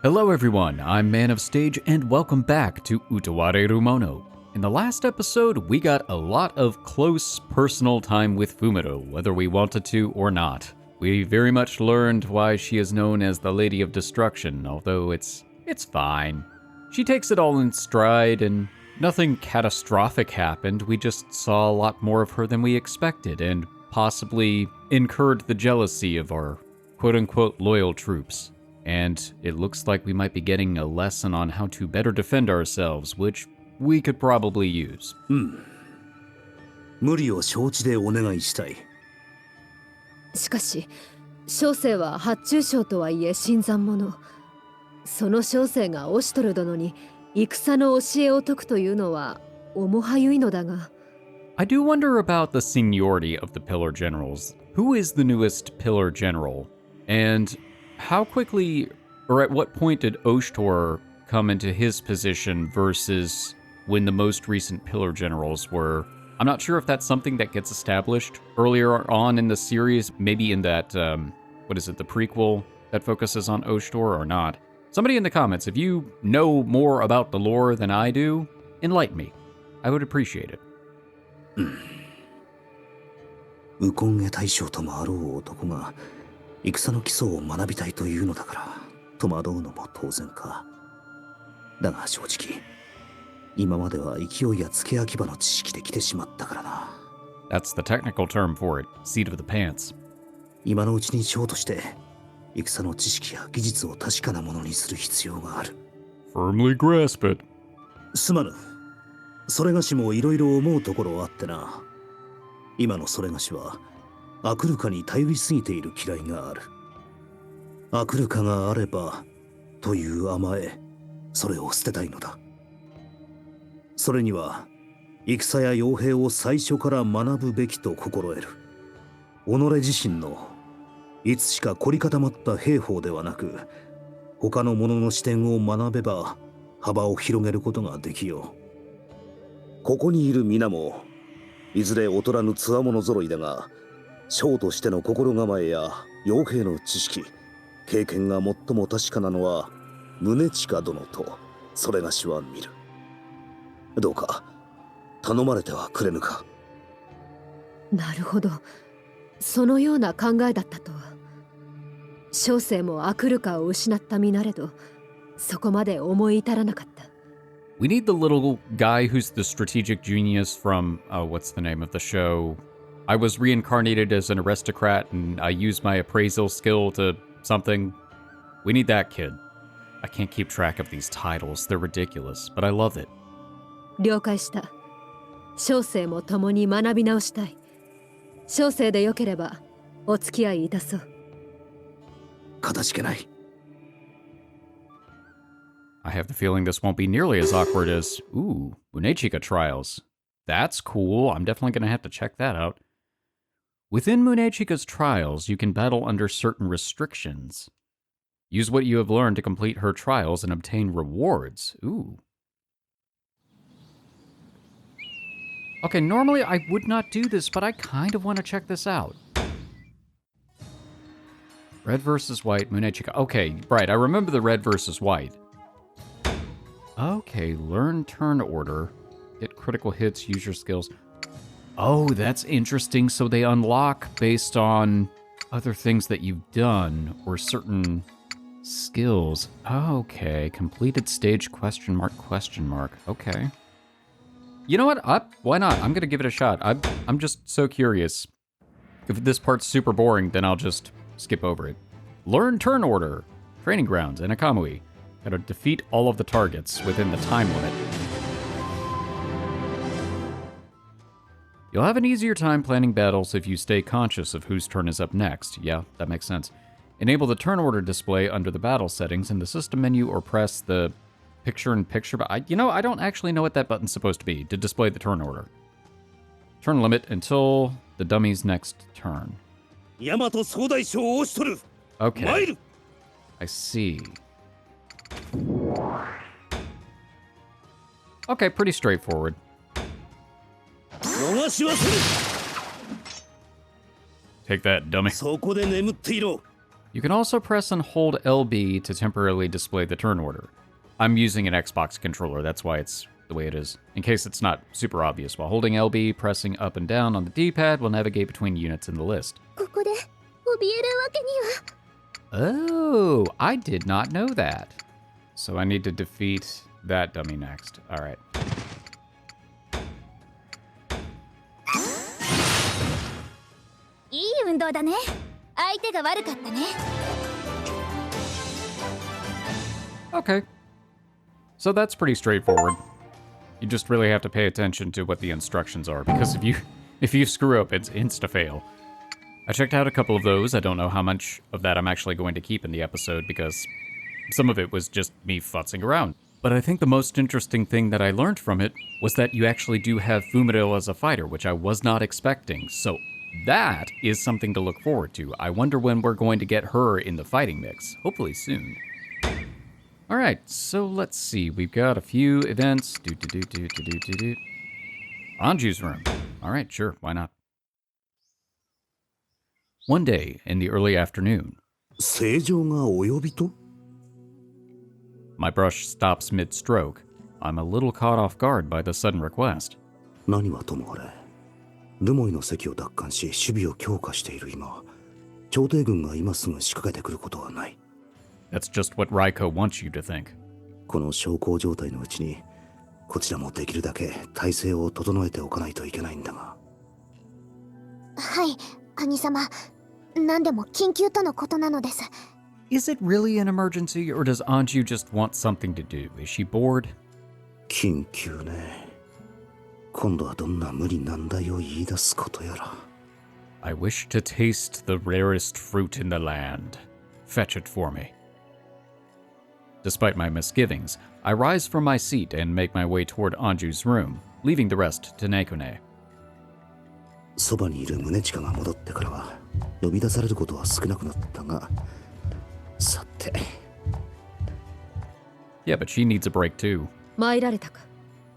Hello everyone, I'm Man of Stage and welcome back to Utawarerumono. In the last episode, we got a lot of close personal time with Fumito, whether we wanted to or not. We very much learned why she is known as the Lady of Destruction, although it's fine. She takes it all in stride and nothing catastrophic happened, we just saw a lot more of her than we expected and possibly incurred the jealousy of our quote-unquote loyal troops. And it looks like we might be getting a lesson on how to better defend ourselves, which we could probably use. 無理を承知でお願いしたい。しかし、小生は発注将とはいえ新参者。その小生がオシュトル殿に戦の教えを説くというのは重はゆいのだが。I do wonder about the seniority of the Pillar Generals. Who is the newest Pillar General? And how quickly, or at what point did Oshtor come into his position versus when the most recent Pillar Generals were? I'm not sure if that's something that gets established earlier on in the series, maybe in that, the prequel that focuses on Oshtor or not. Somebody in the comments, if you know more about the lore than I do, enlighten me. I would appreciate it. ウコンゲ大将ともあろう男が戦の基礎を学びたいというのだから戸惑うのも当然か。だが正直今までは勢いや付け焼き場の知識で来てしまったからな。That's the technical term for it, seat of the pants. 今のうちに将として戦の知識や技術を確かなものにする必要がある。Firmly grasp it. すまぬ。それがしもいろいろ思うところあってな。今のそれがしはアクルカに頼りすぎている嫌いがある。アクルカがあればという甘え、それを捨てたいのだ。それには戦や傭兵を最初から学ぶべきと心得る。己自身のいつしか凝り固まった兵法ではなく、他の者の視点を学べば幅を広げることができよう。ここにいる皆もいずれ劣らぬ強者揃いだが、将としての心構えや傭兵の知識、経験が最も確かなのはMunechika殿とそれがしは見る。どうか頼まれてはくれぬか。なるほど。そのような考えだったとは。小生もアクルカを失った身なれど、そこまで思い至らなかった。We need the little guy who's the strategic genius from, what's the name of the show? I was reincarnated as an aristocrat and I used my appraisal skill to something. We need that kid. I can't keep track of these titles. They're ridiculous, but I love it. 了解した。小生も共に学び直したい。小生でよければお付き合いいたそう。かたじけない。I have the feeling this won't be nearly as awkward as, Munechika trials. That's cool. I'm definitely going to have to check that out. Within Munechika's trials, you can battle under certain restrictions. Use what you have learned to complete her trials and obtain rewards. Ooh. Okay, normally I would not do this, but I kind of want to check this out. Red versus white, Munechika. Okay, right, I remember the red versus white. Okay, learn turn order. Get critical hits, use your skills. Oh, that's interesting. So they unlock based on other things that you've done or certain skills. Okay, completed stage question mark. Okay. You know what? Why not? I'm going to give it a shot. I'm just so curious. If this part's super boring, then I'll just skip over it. Learn turn order. Training grounds and Akamui. Gotta defeat all of the targets within the time limit. You'll have an easier time planning battles if you stay conscious of whose turn is up next. Yeah, that makes sense. Enable the turn order display under the battle settings in the system menu or press the picture-in-picture, but I don't actually know what that button's supposed to be to display the turn order. Turn limit until the dummy's next turn. Okay. I see. Okay, pretty straightforward. Take that, dummy. You can also press and hold LB to temporarily display the turn order. I'm using an Xbox controller, that's why it's the way it is. In case it's not super obvious, while holding LB, pressing up and down on the D-pad will navigate between units in the list. ここで怯えるわけには。 Oh, I did not know that. So I need to defeat that dummy next. Alright. いい運動だね。相手が悪かったね。 Okay. So that's pretty straightforward. You just really have to pay attention to what the instructions are, because if you screw up, it's insta-fail. I checked out a couple of those. I don't know how much of that I'm actually going to keep in the episode, because some of it was just me futzing around. But I think the most interesting thing that I learned from it was that you actually do have Fumito as a fighter, which I was not expecting. So that is something to look forward to. I wonder when we're going to get her in the fighting mix. Hopefully soon. Alright, so let's see. We've got a few events. Anju's room. Alright, sure, why not? One day in the early afternoon, 正常がお呼びと my brush stops mid-stroke. I'm a little caught off guard by the sudden request. 何はともあれ留萌の関を奪還し守備を強化している今朝廷軍が今すぐ仕掛けてくることはない That's just what Raiko wants you to think. この小康状態のうちにこちらもできるだけ体制を整えておかないといけないんだがはい、兄様。何でも緊急とのことなのです。 Is it really an emergency, or does Anju just want something to do? Is she bored? 緊急ね今度はどんな無理難題を言い出すことやら I wish to taste the rarest fruit in the land. Fetch it for me. Despite my misgivings, I rise from my seat and make my way toward Anju's room, leaving the rest to Nekone. そばにいる宗近が戻ってからは呼び出されることは少なくなったがさて Yeah, but she needs a break too. 参られたか。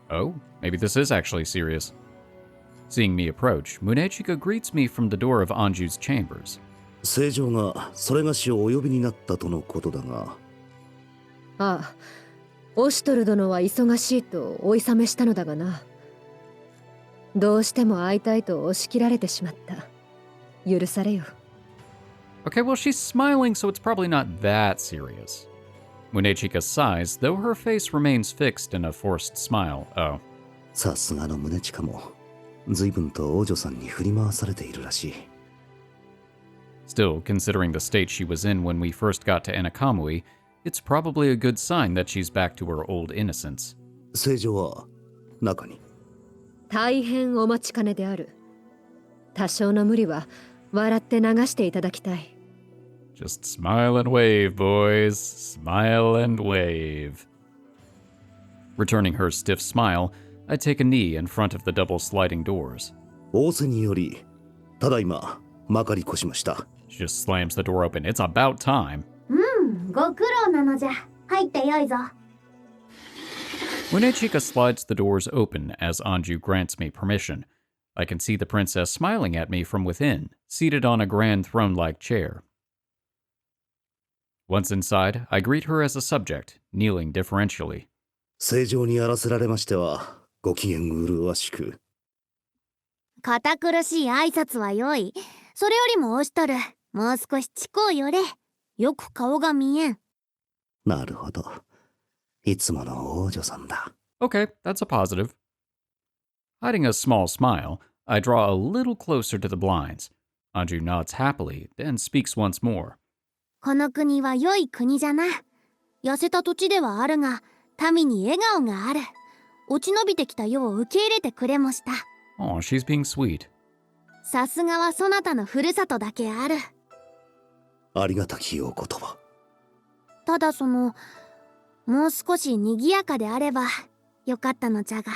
Oh, maybe this is actually serious. Seeing me approach, Munechika greets me from the door of Anju's chambers. 正常がそれがしをお呼びになったとのことだがああ、オシュトル殿は忙しいとお諌めしたのだがな。どうしても会いたいと押し切られてしまった。許されよ。 Okay, well, she's smiling, so it's probably not that serious. Munechika sighs, though her face remains fixed in a forced smile. Oh. さすがの宗近も随分と王女さんに振り回されているらしい Still, considering the state she was in when we first got to Anakamui, it's probably a good sign that she's back to her old innocence. 正常は中に大変お待ちかねである。多少の無理は笑って流していただきたい。 Just smile and wave, boys. Smile and wave. Returning her stiff smile, I take a knee in front of the double sliding doors. 仰せによりただいままかり越しました She just slams the door open. It's about time. ご苦労なのじゃ。入ってよいぞ。 Munechika slides the doors open as Anju grants me permission. I can see the princess smiling at me from within, seated on a grand throne-like chair. Once inside, I greet her as a subject, kneeling deferentially. 正常にやらせられましてはご機嫌麗しく堅苦しい挨拶はよい。それよりもオシュトル、もう少し近う寄れ。よく顔が見えん。なるほどいつもの王女さんだ Okay, that's a positive. Hiding a small smile, I draw a little closer to the blinds. Anju nods happily, then speaks once more. この国は良い国じゃな。痩せた土地ではあるが、民に笑顔がある。落ち延びてきた世を受け入れてくれもした。 Oh, she's being sweet. さすがはそなたのふるさとだけある。ありがたきお言葉ただもう少し賑やかであればよかったのじゃが。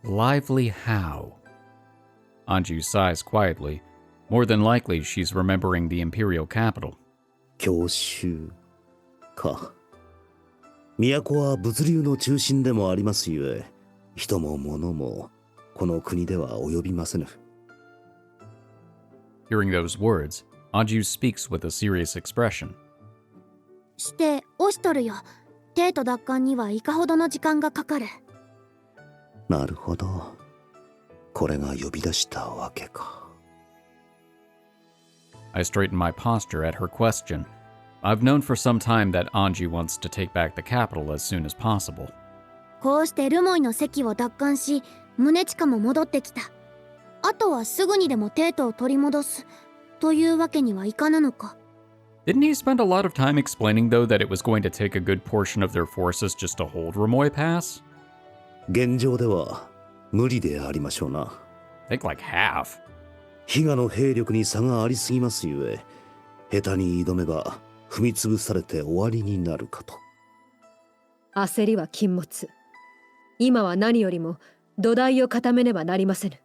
Lively how? Anju sighs quietly. More than likely, she's remembering the imperial capital. 郷愁か都は物流の中心でもありますゆえ人も物もこの国では及びませぬ Hearing those words, Anju speaks with a serious expression. してオシトルよ。帝都奪還にはいかほどの時間がかかる。なるほど。これが呼び出したわけか。I straighten my posture at her question. I've known for some time that Anju wants to take back the capital as soon as possible. こうしてルモイの席を奪還し、宗近も戻ってきた。あとはすぐにでも帝都を取り戻すというわけにはいかぬのか。Didn't he spend a lot of time explaining, though, that it was going to take a good portion of their forces just to hold Rumoi Pass? 現状では無理でありましょうな。I think like half. 比嘉の兵力に差がありすぎますゆえ、下手に挑めば踏み潰されて終わりになるかと。焦りは禁物。今は何よりも土台を固めねばなりませぬ。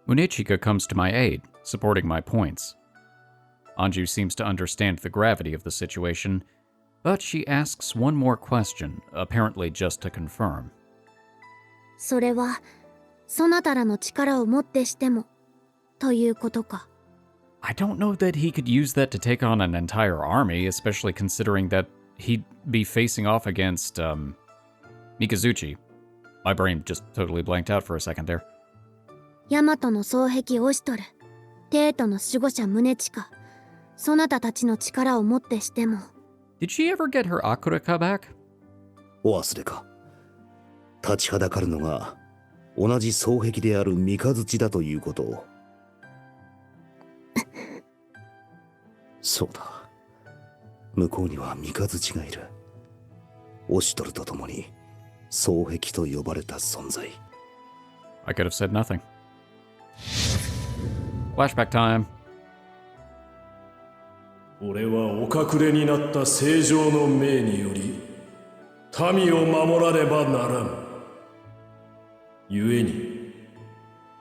Munechika comes to my aid, supporting my points. Anju seems to understand the gravity of the situation, but she asks one more question, apparently just to confirm. それはそなたらの力をもってしてもということか。I don't know that he could use that to take on an entire army, especially considering that he'd be facing off against, Mikazuchi. My brain just totally blanked out for a second there. ヤマトの双璧オシトル、帝都の守護者宗近、そなたたちの力をもってしても。Did she ever get her Akuraka back? お忘れか。立ちはだかるのが同じ双璧である三日月だということを。そうだ。向こうには三日月がいる。オシトルと共に双璧と呼ばれた存在。I could have said nothing. Flashback time. 俺はお隠れになった正常の命により民を守らねばならん。故に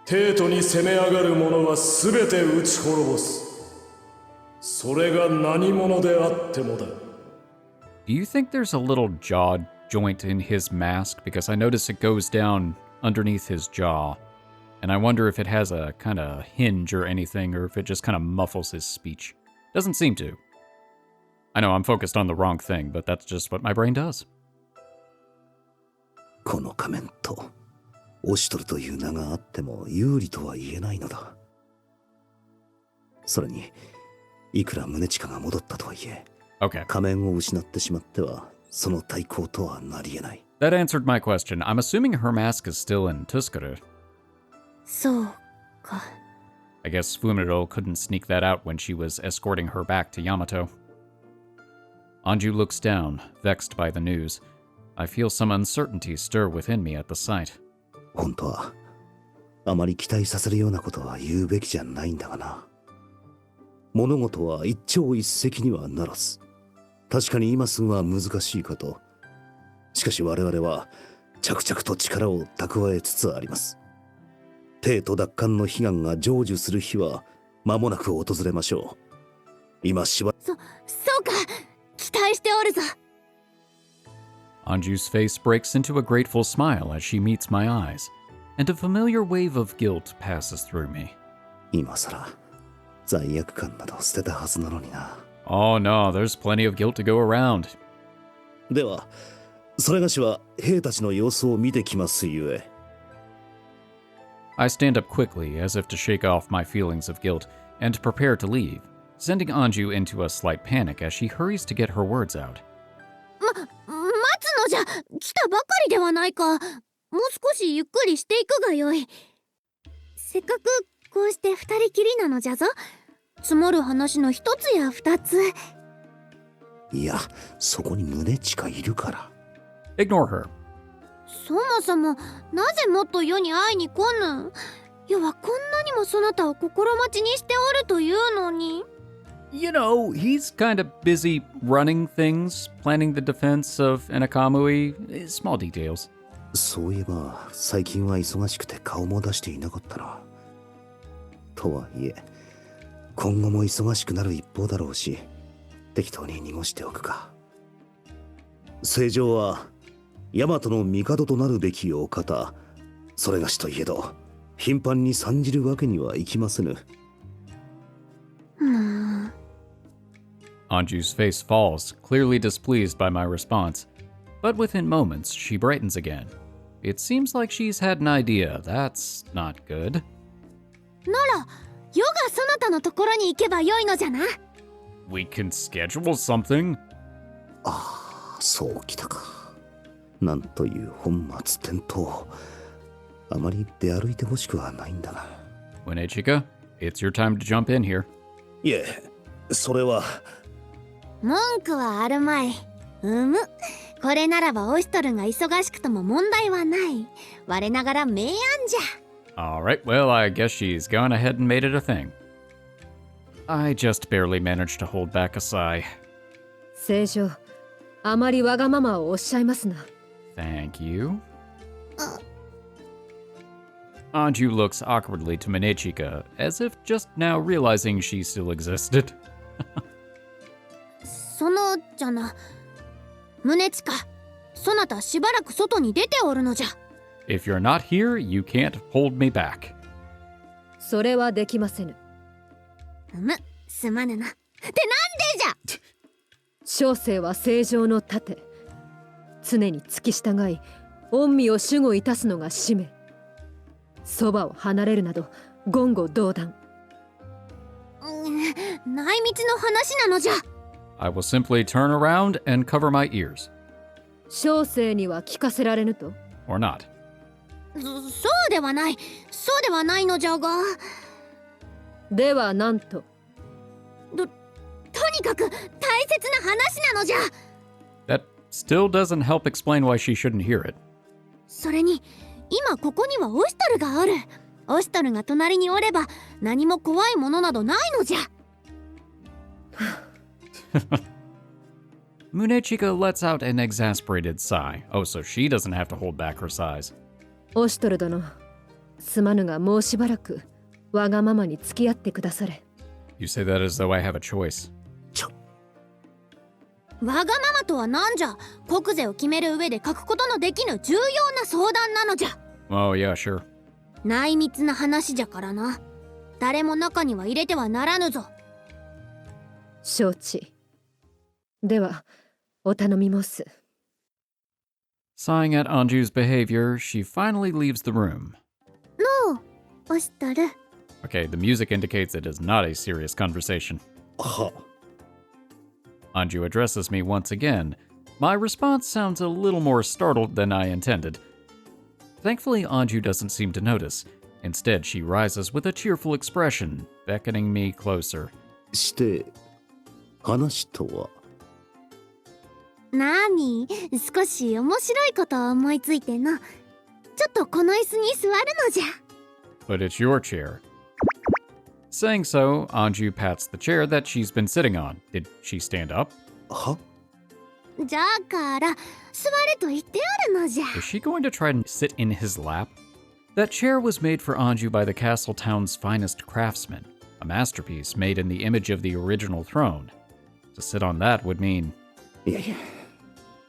帝都に攻め上がる者は全て撃ち滅ぼす。それが何者であってもだ。Do you think there's a little jaw joint in his mask? Because I notice it goes down underneath his jaw. And I wonder if it has a kind of hinge or anything, or if it just kind of muffles his speech. Doesn't seem to. I know I'm focused on the wrong thing, but that's just what my brain does. この仮面とオシトルという名があっても有利とは言えないのだ。それにいくら宗近が戻ったとはいえ、Okay. 仮面を失ってしまってはその対抗とはなり得ない。That answered my question. I'm assuming her mask is still in Tuskuru. そうか。I guess Fumito couldn't sneak that out when she was escorting her back to Yamato. Anju looks down, vexed by the news. I feel some uncertainty stir within me at the sight. 本当はあまり期待させるようなことは言うべきじゃないんだがな。物事は一朝一夕にはならず。確かに今すぐは難しいかと。しかし我々は着々と力を蓄えつつあります。帝都奪還の悲願が成就する日は間もなく訪れましょう。今しばそうか、期待しておるぞ。Anju's face breaks into a grateful smile as she meets my eyes, and a familiar wave of guilt passes through me. 今さら罪悪感など捨てたはずなのにな。Oh no, there's plenty of guilt to go around. ではそれがしは兵たちの様子を見てきますゆえ。I stand up quickly, as if to shake off my feelings of guilt, and prepare to leave, sending Anju into a slight panic as she hurries to get her words out. 待つのじゃ、来たばかりではないか。もう少しゆっくりしていくがよい。せっかくこうして二人きりなのじゃぞ。積もる話の一つや二つ。いや、そこに宗近いるから。Ignore her. そもそもなぜもっと世に会いに来ぬ。世はこんなにもそなたを心待ちにしておるというのに。You know, he's kind of busy running things, planning the defense of Enakamui. Small details. そういえば最近は忙しくて顔も出していなかったな。とはいえ今後も忙しくなる一方だろうし、適当に濁しておくか。正常は大和の帝となるべきお方、それがしといえど頻繁に参じるわけにはいきませぬ。Anju's face falls, clearly displeased by my response. But within moments, she brightens again. It seems like she's had an idea. That's not good. ならヨガそなたのところに行けばよいのじゃな。 We can schedule something. ああ、そうきたか。なんという本末転倒。あまり出歩いてほしくはないんだが。Munechika, it's your time to jump in here. いえ、それは。文句はあるまい。これならばオシトルが忙しくとも問題はない。我ながら明暗じゃ。 Alright, well, I guess she's gone ahead and made it a thing. I just barely managed to hold back a sigh. 聖女、あまりわがままをおっしゃいますな。Thank you. Anju looks awkwardly to Munechika, as if just now realizing she still existed. そのじゃな。宗近、そなたしばらく外に出ておるのじゃ。 If you're not here, you can't hold me back. それはできませぬ。すまぬな。ってなんでじゃ。小生は正常の盾。常に付き従い、御身を守護いたすのが使命。そばを離れるなど言語道断。内密の話なのじゃ。 I will simply turn around and cover my ears. 小生には聞かせられぬと。 Or not. そうではない。そうではないのじゃが。ではなんと。とにかく大切な話なのじゃ。 That still doesn't help explain why she shouldn't hear it. それに今ここにはオシトルがおる。オシトルが隣におれば何も怖いものなどないのじゃ。Munechika lets out an exasperated sigh. Oh, so she doesn't have to hold back her sighs. オシトル殿、すまぬがもうしばらくわがままに付き合ってくだされ。 You say that as though I have a choice. わがままとは何じゃ。国税を決める上で書くことのできぬ重要な相談なのじゃ。 Oh, yeah, sure. 内密な話じゃからな。誰も中には入れてはならぬぞ。承知。では、お頼み申す。 Sighing at Anju's behavior, she finally leaves the room. のう、オシトル。 Okay, the music indicates it is not a serious conversation. は。 Anju addresses me once again. My response sounds a little more startled than I intended. Thankfully, Anju doesn't seem to notice. Instead, she rises with a cheerful expression, beckoning me closer. して、話とは。なーに、少し面白いことを思いついての。ちょっとこの椅子に座るのじゃ。 But it's your chair. Saying so, Anju pats the chair that she's been sitting on. Did she stand up? は？じゃから座れと言ってあるのじゃ。 Is she going to try and sit in his lap? That chair was made for Anju by the castle town's finest craftsman, a masterpiece made in the image of the original throne. To sit on that would mean... いやいや、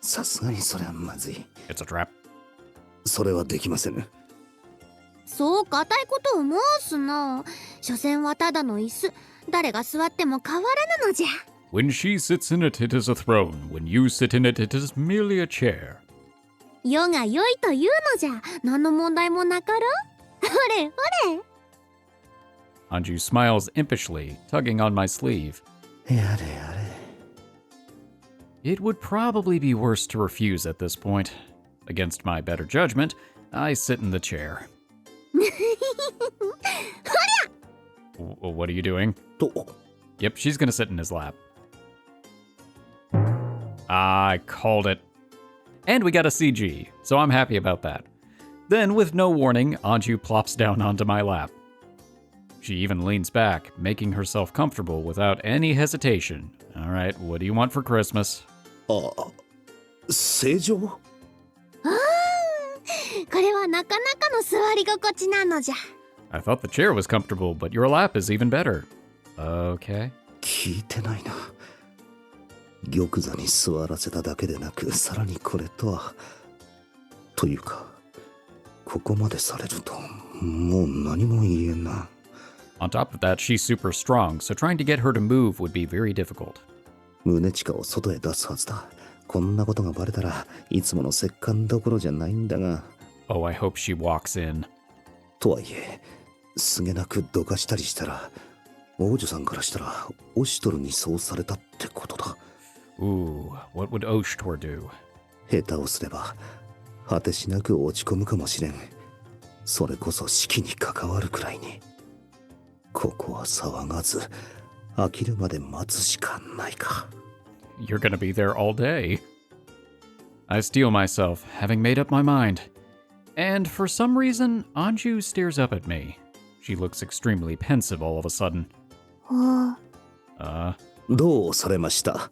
さすがにそれはまずい。 It's a trap. それはできませぬ。そう固いことを申すな。所詮はただの椅子。誰が座っても変わらぬのじゃ。 When she sits in it, it is a throne. When you sit in it, it is merely a chair. 世が良いというのじゃ。何の問題もなかろう。ほれほれ。 Anju smiles impishly, tugging on my sleeve. やれやれ。 It would probably be worse to refuse at this point. Against my better judgment, I sit in the chair. What are you doing? と。 Yep, she's gonna sit in his lap. I called it. And we got a CG, so I'm happy about that. Then, with no warning, Anju plops down onto my lap. She even leans back, making herself comfortable without any hesitation. Alright, what do you want for Christmas? ああ、正常？これはなかなかの座り心地なのじゃ。 I thought the chair was comfortable, but your lap is even better. Okay. 聞いてないな。玉座に座らせただけでなく、さらにこれとは。というか、ここまでされると、もう何も言えんな。 On top of that, she's super strong, so trying to get her to move would be very difficult. 宗近を外へ出すはずだ。こんなことがバレたらいつもの折檻どころじゃないんだが。 Oh, I hope she walks in. とはいえすげなくどかしたりしたら王女さんからしたらオシュトルにそうされたってことだ。 Ooh, what would Oshtor do? 下手をすれば果てしなく落ち込むかもしれん。それこそ式に関わるくらいに。ここは騒がず飽きるまで待つしかないか。 You're gonna be there all day. I steel myself, having made up my mind. And for some reason, Anju stares up at me. She looks extremely pensive all of a sudden. どうされました？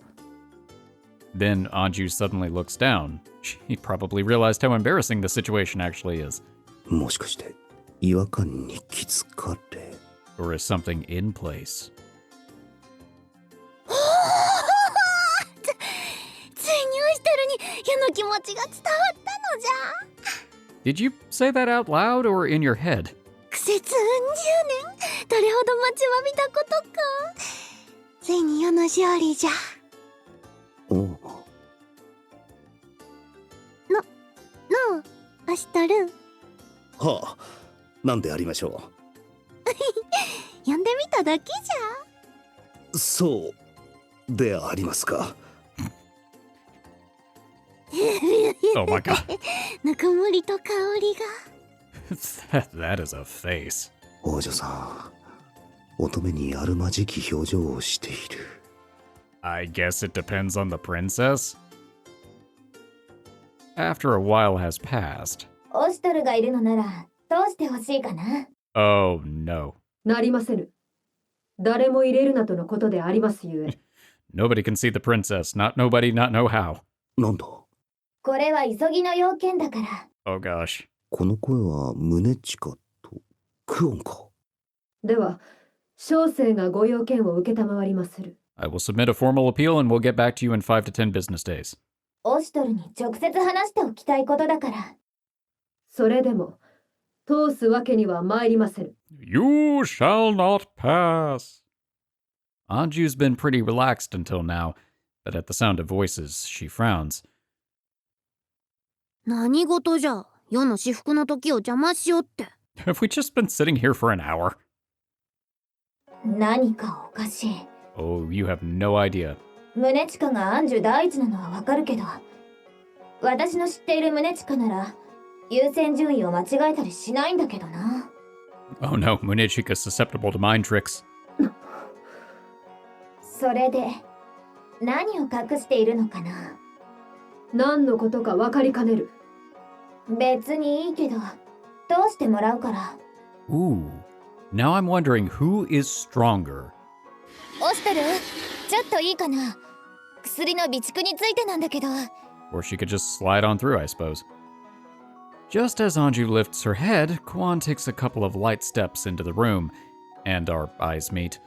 Then Anju suddenly looks down. She probably realized how embarrassing the situation actually is. もしかして違和感に気づかれ。 Or is something in place? ついにオシトルに世の気持ちが伝わったのじゃ。 Did you say that out loud or in your head? 苦節10年、どれほど待ちわびたことか。ついに世の勝利じゃ。おう。のオシトル、はあ、なんでありましょ呼んでみただけじう。そうでありますか。Oh my god. ゃ。ぬくもりと香りが。That is a face. 王女さん、乙女にあるまじき表情をしている。 I guess it depends on the princess. After a while has passed. オシトルがいるのならどうしてほしいかな。 Oh no. なりませぬ。誰も入れるなとのことでありますゆえ。Nobody can see the princess. Not nobody, not know how. なんだこれは急ぎの要件だから。 Oh gosh. この声は宗近とクオンか。では、小生がご用件を受けたまわりまする。I will submit a formal appeal and we'll get back to you in 5 to 10 business days. オシトルに直接話しておきたいことだから。それでも、通すわけには参りませぬ。You shall not pass. Anju's been pretty relaxed until now, but at the sound of voices, she frowns. 何事じゃ。世の至福の時を邪魔しようって。Have we just been sitting here for an hour? 何かおかしい。 Oh, you have no idea. 宗近がアンジュ第一なのはわかるけど、私の知っている宗近なら優先順位を間違えたりしないんだけどな。 Oh no, Munechika is susceptible to mind tricks. それで何を隠しているのかな。何のことか分かりかねる。別にいいけど、どうしてもらうから。 Ooh. Now I'm wondering who is stronger. オシトル、ちょっといいかな。薬の備蓄についてなんだけど。 Or she could just slide on through, I suppose. Just as Anju lifts her head, Kuon takes a couple of light steps into the room, and our eyes meet.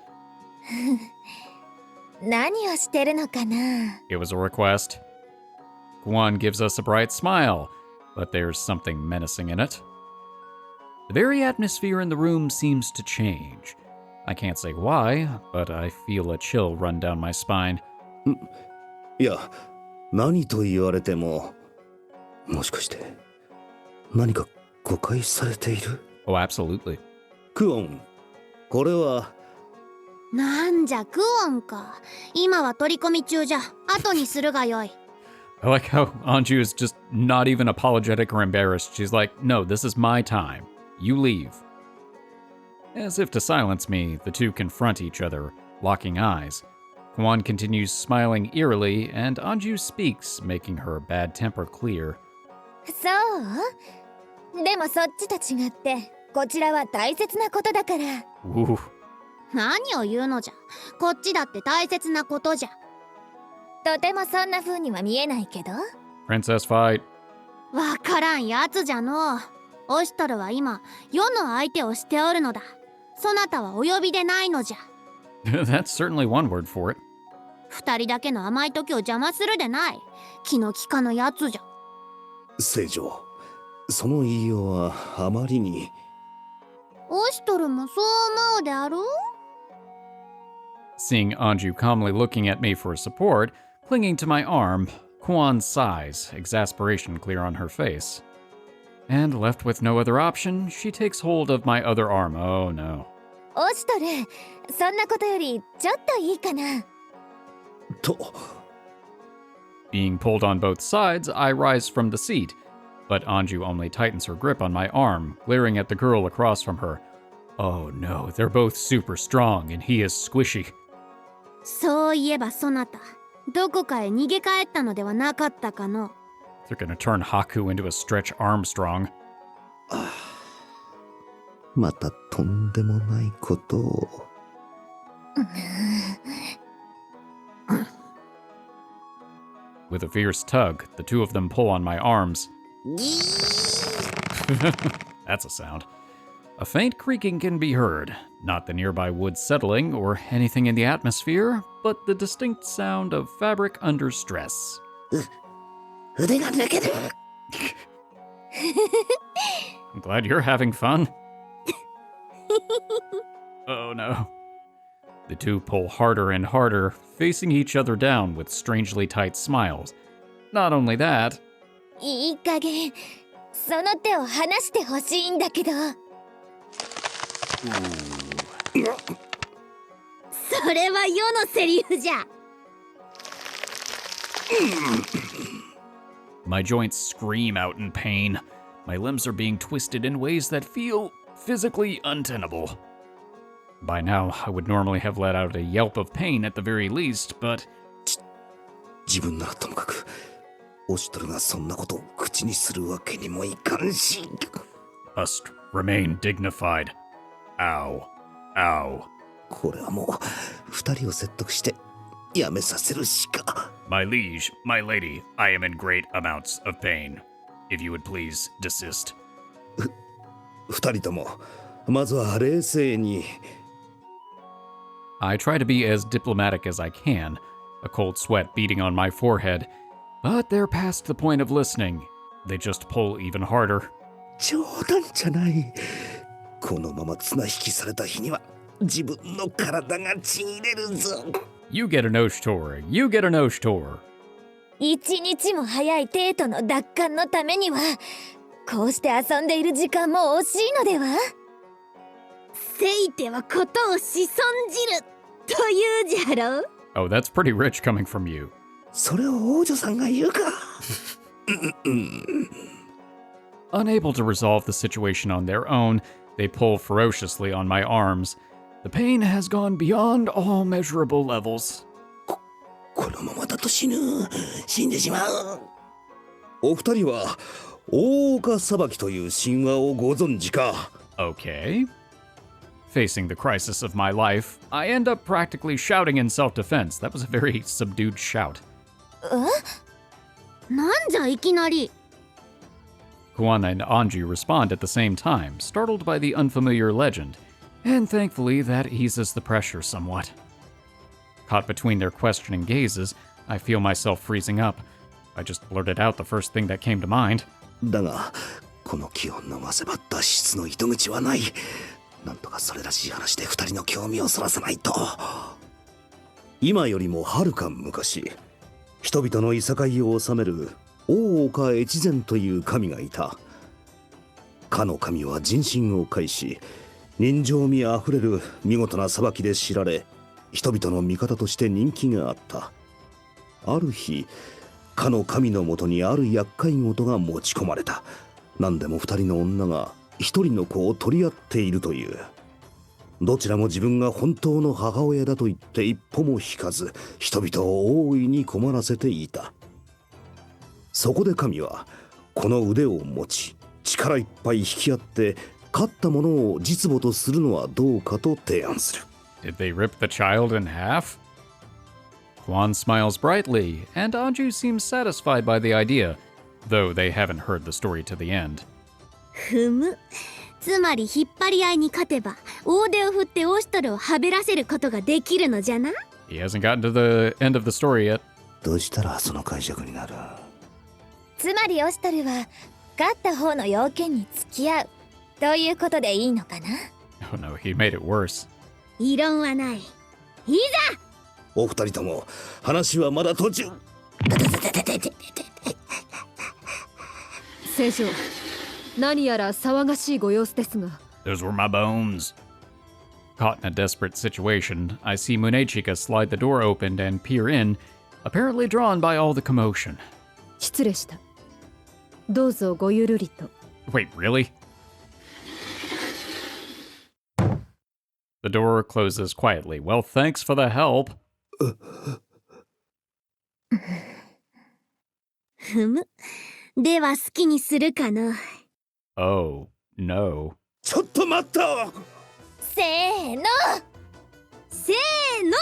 何をしてるのかな。 It was a request. Kuon gives us a bright smile, but there's something menacing in it. The very atmosphere in the room seems to change. I can't say why, but I feel a chill run down my spine. いや、何と言われても、もしかして何か誤解されている？ Oh, absolutely. クオン、これは。なんじゃクオンか。今は取り込み中じゃ。後にするがよい。 I like how Anju is just not even apologetic or embarrassed. She's like, no, this is my time. You leave. As if to silence me, the two confront each other, locking eyes. Kuon continues smiling eerily, and Anju speaks, making her bad temper clear. そう？でもそっちと違って、こちらは大切なことだから。 Ooh. 何を言うのじゃ。こっちだって大切なことじゃ。とてもそんな風には見えないけど。 Princess fight. わからんやつじゃのう。オシトルは今、世の相手をしておるのだ。そなたはお呼びでないのじゃ。That's certainly one word for it. 二人だけの甘い時を邪魔するでない。気の利かぬやつじゃ。聖女、その言いようはあまりに。オシトルもそう思うであろう？ Seeing Anju calmly looking at me for support, clinging to my arm, Kuon sighs, exasperation clear on her face. And left with no other option, she takes hold of my other arm. Oh no. オシトル、そんなことよりちょっといいかな。と、 Being pulled on both sides, I rise from the seat, but Anju only tightens her grip on my arm, glaring at the girl across from her. Oh no, they're both super strong and he is squishy. そういえばそなた、どこかへ逃げ帰ったのではなかったかの。 They're gonna turn Haku into a Stretch Armstrong. またとんでもないことを。With a fierce tug, the two of them pull on my arms. That's a sound. A faint creaking can be heard, not the nearby woods settling or anything in the atmosphere, but the distinct sound of fabric under stress. 腕が抜ける。 I'm glad you're having fun. Oh no. The two pull harder and harder, facing each other down with strangely tight smiles. Not only that, いい加減、その手を離してほしいんだけど。それは世のセリフじゃ。my joints scream out in pain. My limbs are being twisted in ways that feel physically untenable. By now, I would normally have let out a yelp of pain at the very least, but 自分ならともかく、オシトルがそんなことを口にするわけにもいかんし。must remain dignified. Ow. Ow. これはもう二人を説得してやめさせるしか。My liege, my lady, I am in great amounts of pain. If you would please desist. 二人ともまずは冷静に。I try to be as diplomatic as I can, a cold sweat beating on my forehead, but they're past the point of listening. They just pull even harder. 冗談じゃない。このまま綱引きされた日には自分の体がちぎれるぞ。You get an Oshtor. You get an Oshtor. 一日も早いテートの奪還のためには、こうして遊んでいる時間も惜しいのでは。せいてはことをしそんじるというじゃろう。 Oh, that's pretty rich coming from you. それを王女さんが言うか。Unable to resolve the situation on their own, they pull ferociously on my arms. The pain has gone beyond all measurable levels. このままだと死ぬ。死んでしまう。お二人は大岡裁きという神話をご存知か。 Okay. Facing the crisis of my life, I end up practically shouting in self-defense. That was a very subdued shout. なんじゃいきなり。Kuon and Anju respond at the same time, startled by the unfamiliar legend, and thankfully that eases the pressure somewhat. Caught between their questioning gazes, I feel myself freezing up. I just blurted out the first thing that came to mind. だがこの気を飲ませば脱出の糸口はない。なんとかそれらしい話で二人の興味をそらさないと。今よりもはるか昔、人々のいさかいを治める大岡越前という神がいた。かの神は人心を介し、人情味あふれる見事な裁きで知られ、人々の味方として人気があった。ある日、かの神のもとにある厄介事が持ち込まれた。何でも二人の女が一人の子を取り合っているという。どちらも自分が本当の母親だと言って一歩も引かず、人々を大いに困らせていた。そこで神はこの腕を持ち、力いっぱい引き合って勝った者を実母とするのはどうかと提案する。 Did they rip the child in half? Kuon smiles brightly, and Anju seems satisfied by the idea, though they haven't heard the story to the end. ふむ。つまり引っ張り合いに勝てば大手を振ってオシトルをはべらせることができるのじゃな。 He hasn't gotten to the end of the story yet. どうしたらその解釈になる？つまりオシトルは勝った方の要件に付き合うということでいいのかな。 Oh no, he made it worse. 異論はない。いざ。お二人とも話はまだ途中。聖女、何やら騒がしいご様子ですが。 Those were my bones. Caught in a desperate situation, I see Munechika slide the door open and peer in, apparently drawn by all the commotion. 失礼した。どうぞごゆるりと。 Wait, really? The door closes quietly. Well, thanks for the help. ふむ。では好きにするかな。 Oh, no. ちょっと待った。せーの。せーの。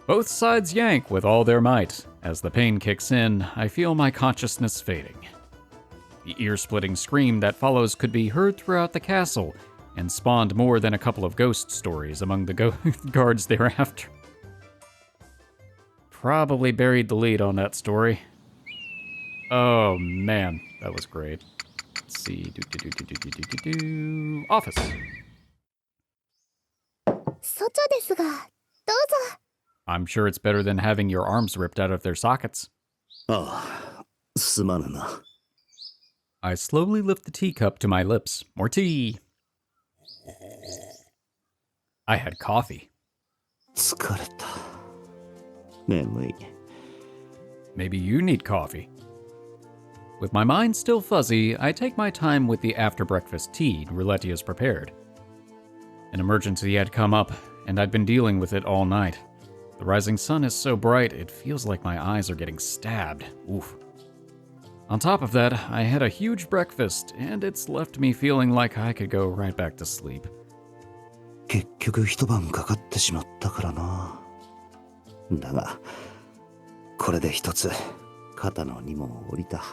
Both sides yank with all their might. As the pain kicks in, I feel my consciousness fading. The ear-splitting scream that follows could be heard throughout the castle, and spawned more than a couple of ghost stories among the guards thereafter. Probably buried the lead on that story. Oh man, that was great. Let's see. Office. 外ですが、どうぞ。 I'm sure it's better than having your arms ripped out of their sockets. ああ、すまぬな。I slowly lift the teacup to my lips. More tea. I had coffee. 疲れた。眠い。 Maybe you need coffee. With my mind still fuzzy, I take my time with the after-breakfast tea Rouletti has prepared. An emergency had come up, and I'd been dealing with it all night. The rising sun is so bright, it feels like my eyes are getting stabbed. Oof. On top of that, I had a huge breakfast, and it's left me feeling like I could go right back to sleep. 結局一晩かかってしまったからな。だが、これで一つ肩の荷も下りた。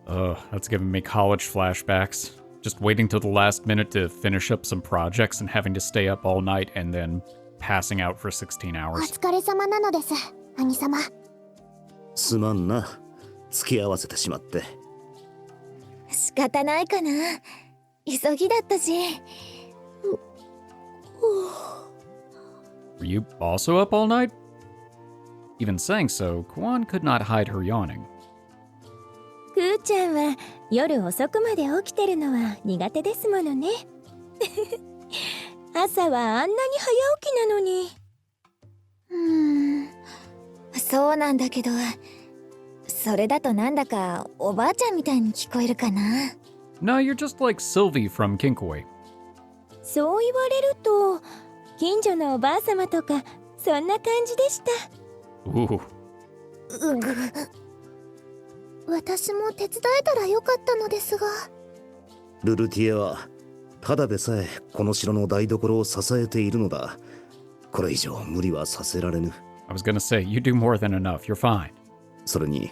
That's giving me college flashbacks. Just waiting till the last minute to finish up some projects and having to stay up all night and then passing out for 16 お hours. 疲れ様なのです、兄様。すまんな。付き合わせてしまって。仕方ないかな。急ぎだったし。Were you also up all night? Even saying so, Kuon could not hide her yawning. くーちゃんは夜遅くまで起きてるのは苦手ですものね。朝はあんなに早起きなのに。そうなんだけど、それだとなんだかおばあちゃんみたいに聞こえるかな。 No, you're just like Sylvie from Kinkoi. そう言われると近所のおばあさまとかそんな感じでした。 Ooh. 私も手伝えたらよかったのですが。ルルティエはただでさえこの城の台所を支えているのだ。これ以上無理はさせられぬ。 I was gonna say, you do more than enough. You're fine. それに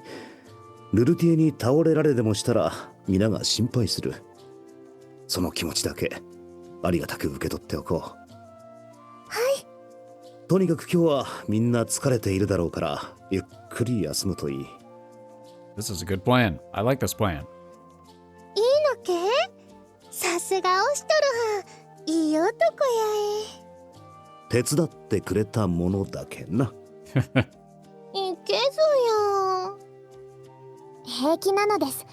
ルルティエに倒れられでもしたら皆が心配する。その気持ちだけありがたく受け取っておこう。はい。とにかく今日はみんな疲れているだろうからゆっくり休むといい。 This is a good plan. I like this plan. いいのけ？さすがオシトルはん、いい男や手伝ってくれたものだけな。いけぞよ。平気なのです。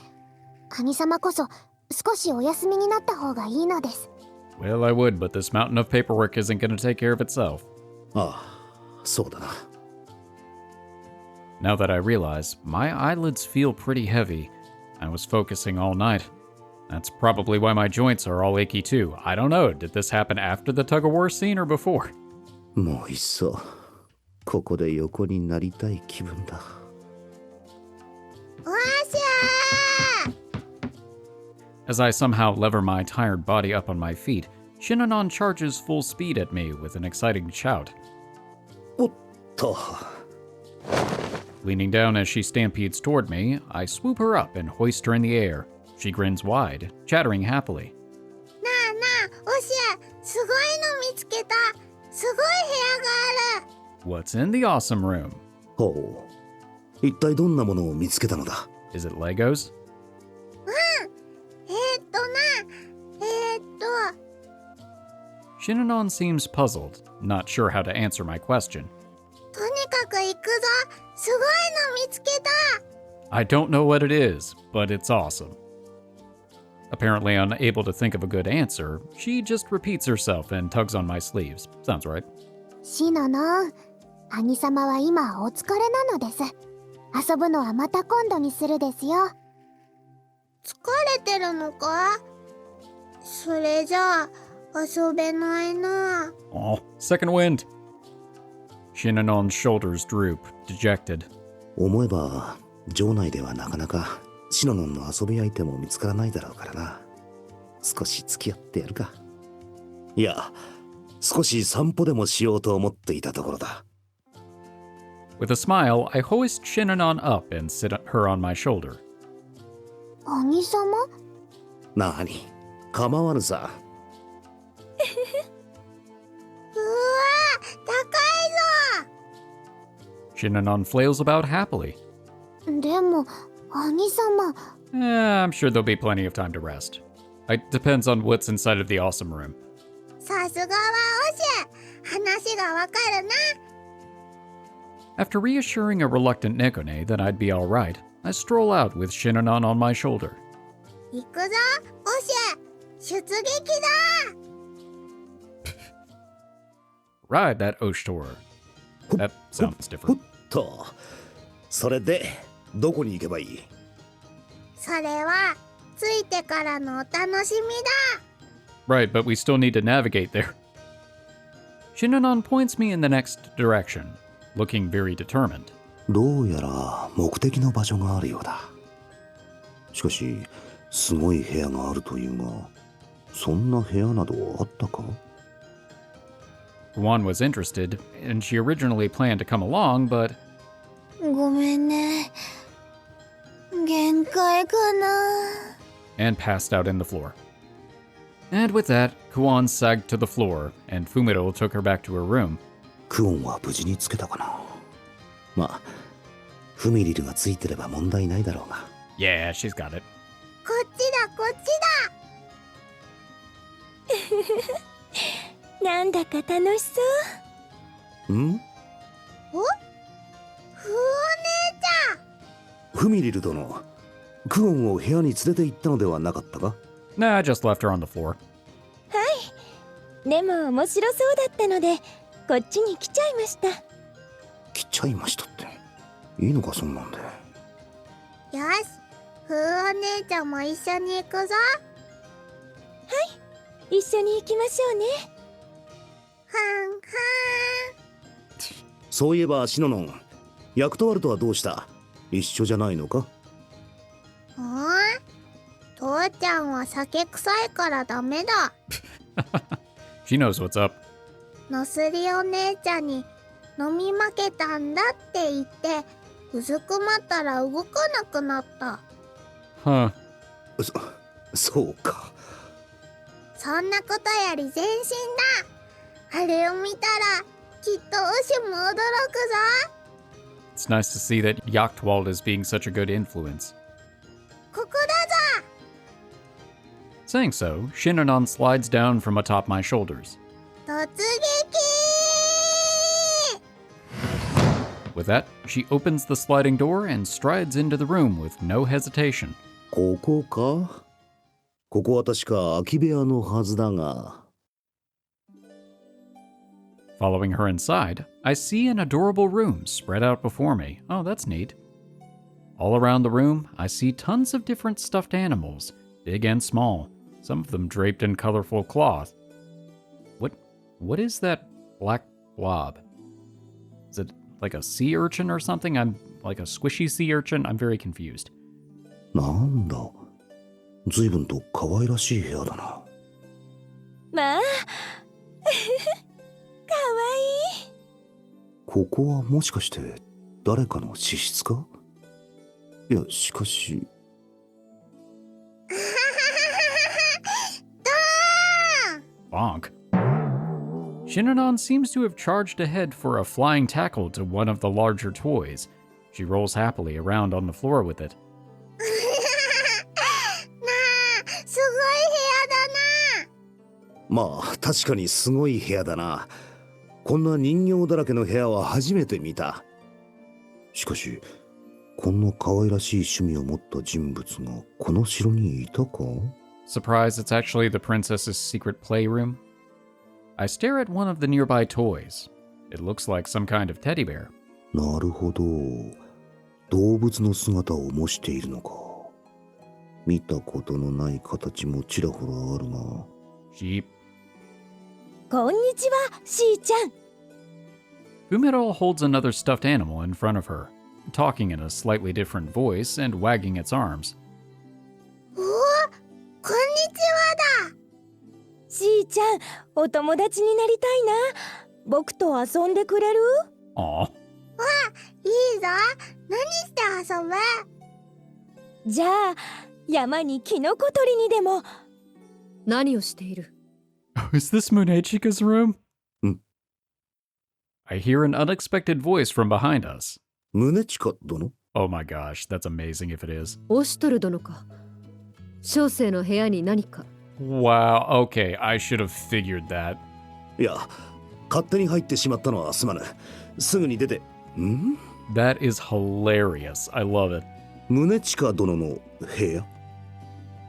神様こそ少しお休みになった方がいいのです。 Well, I would, but this mountain of paperwork isn't gonna take care of itself. ああ、そうだな。Now that I realize, my eyelids feel pretty heavy. I was focusing all night. That's probably why my joints are all achy too. I don't know, did this happen after the tug-of-war scene or before? もういっそここで横になりたい気分だ。わしゃー。 As I somehow lever my tired body up on my feet, Shinnonon charges full speed at me with an exciting shout. おっと。 Leaning down as she stampedes toward me, I swoop her up and hoist her in the air. She grins wide, chattering happily. なあなあ、おしや、すごいの見つけた。すごい部屋がある。 What's in the awesome room? ほう。一体どんなものを見つけたのだ？ Is it Legos? な、She Shinnonon seems puzzled, not sure how to answer my question. とにかく行くぞ。すごいの見つけた。 I don't know what it is, but it's awesome. Apparently unable to think of a good answer, she just repeats herself and tugs on my sleeves. Sounds right. シノノン、兄様は今お疲れなのです。遊ぶのはまた今度にするですよ。疲れてるのか？それじゃあ遊べないな。 Oh, second wind. Shinnonon's shoulders droop, dejected. 思えば城内ではなかなかシノノンの遊び相手も見つからないだろうからな。少し付き合ってやるか。いや、少し散歩でもしようと思っていたところだ。With a smile, I hoist Shinnonon up and sit her on my shoulder. 兄様？なに、構わぬさ。うわ、高いぞ。 Shinnonon flails about happily. でも、兄様。I'm sure there'll be plenty of time to rest. It depends on what's inside of the awesome room. さすがはオシュ。話がわかるな。 After reassuring a reluctant Nekone that I'd be alright, I stroll out with Shinnonon on my shoulder. 行くぞ、オシュ。出撃だ。 Ride that Oshtor. That sounds ふっ different. と。それでどこに行けばいい？それは着いてからのお楽しみだ。 Right, but we still need to navigate there. Shinnonon points me in the next direction, looking very determined. どうやら目的の場所があるようだ。しかし、すごい部屋があるというが、そんな部屋などあったか？ Kuon was interested, and she originally planned to come along, but ごめんね。限界かな。 and passed out in the floor. And with that, Kuon sagged to the floor, and Fumito took her back to her room. クオンは無事につけたかな。まあ、フミリルがついてれば問題ないだろうが。Yeah, she's got it. こっちだ、こっちだ。なんだか楽しそう。ん？お？ふお姉ちゃん。フミリル殿、クオンを部屋に連れて行ったのではなかったか？ Nah, I just left her on the floor. でも面白そうだったのでこっちに来ちゃいました。来ちゃいましたって。いいのかそんなんで。よし、ふお姉ちゃんも一緒に行くぞ。一緒に行きましょうね。はんはそういえばシノノン、ヤクトワルトはどうした？一緒じゃないのか？ーん。父ちゃんは酒臭いからダメだ。 She knows what's up. のすりお姉ちゃんに飲み負けたんだって言ってうずくまったら動かなくなった。 Huh. そうか。そんなことより全身だ。あれを見たらきっとオシュも驚くぞ。 It's nice to see that Yachtwald is being such a good influence. ここだぞ。 Saying so, Shinnonon slides down from atop my shoulders. 突撃。 With that, she opens the sliding door and strides into the room with no hesitation. ここか？ここは確か空き部屋のはずだが。 Following her inside, I see an adorable room spread out before me. Oh, that's neat. All around the room, I see tons of different stuffed animals, big and small, some of them draped in colorful cloth. What is that black blob? Is it like a sea urchin or something? I'm like a squishy sea urchin? I'm very confused. なんだ。随分と可愛らしい部屋だな。まあかわいい。ここはもしかして誰かの寝室か？いや、しかし。Bonk. Shinnonon seems to have charged ahead for a flying tackle to one of the larger toys. She rolls happily around on the floor with it. なあ、すごい部屋だな。まあ確かにすごい部屋だな。こんな人形だらけの部屋は初めて見た。しかしこんな可愛らしい趣味を持った人物がこの城にいたか？ Surprise, it's actually the princess's secret playroom. I stare at one of the nearby toys. It looks like some kind of teddy bear. なるほど。動物の姿を模しているのか。見たことのない形もちらほらあるが。Sheep. こんにちは、しーちゃん。 Fumero holds another stuffed animal in front of her, talking in a slightly different voice and wagging its arms. おお、こんにちはだ。しーちゃん、お友達になりたいな。僕と遊んでくれる？ Aw. いいぞ。何して遊ぶ？じゃあ、山にキノコ取りにでも。何をしている？ Is this Munechika's room? Hmm. I hear an unexpected voice from behind us. 宗近殿？ Oh my gosh, that's amazing if it is. オシュトル殿か。小生の部屋に何か。Wow, okay, I should have figured that. いや、勝手に入ってしまったのはすまぬ。すぐに出て。ん？ That is hilarious. I love it. 宗近殿の部屋？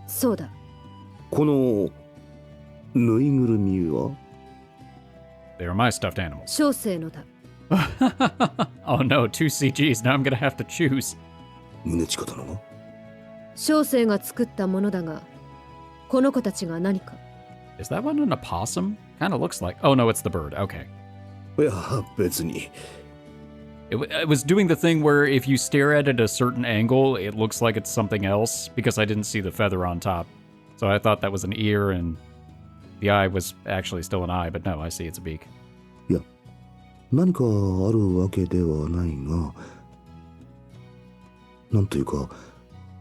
そうだ。このぬいぐるみは？ They are my stuffed animals. 小生のだ。Oh no, two CGs. Now I'm gonna have to choose. 宗近殿が？小生が作ったものだが、この子たちが何か。Is that one an opossum? Kind of looks like. Oh no, it's the bird. Okay. いや、別に。It was doing the thing where if you stare at it at a certain angle, it looks like it's something else because I didn't see the feather on top. So I thought that was an ear and the eye was actually still an eye, but no, I see it's a beak. いや、何かあるわけではないが、なんというか、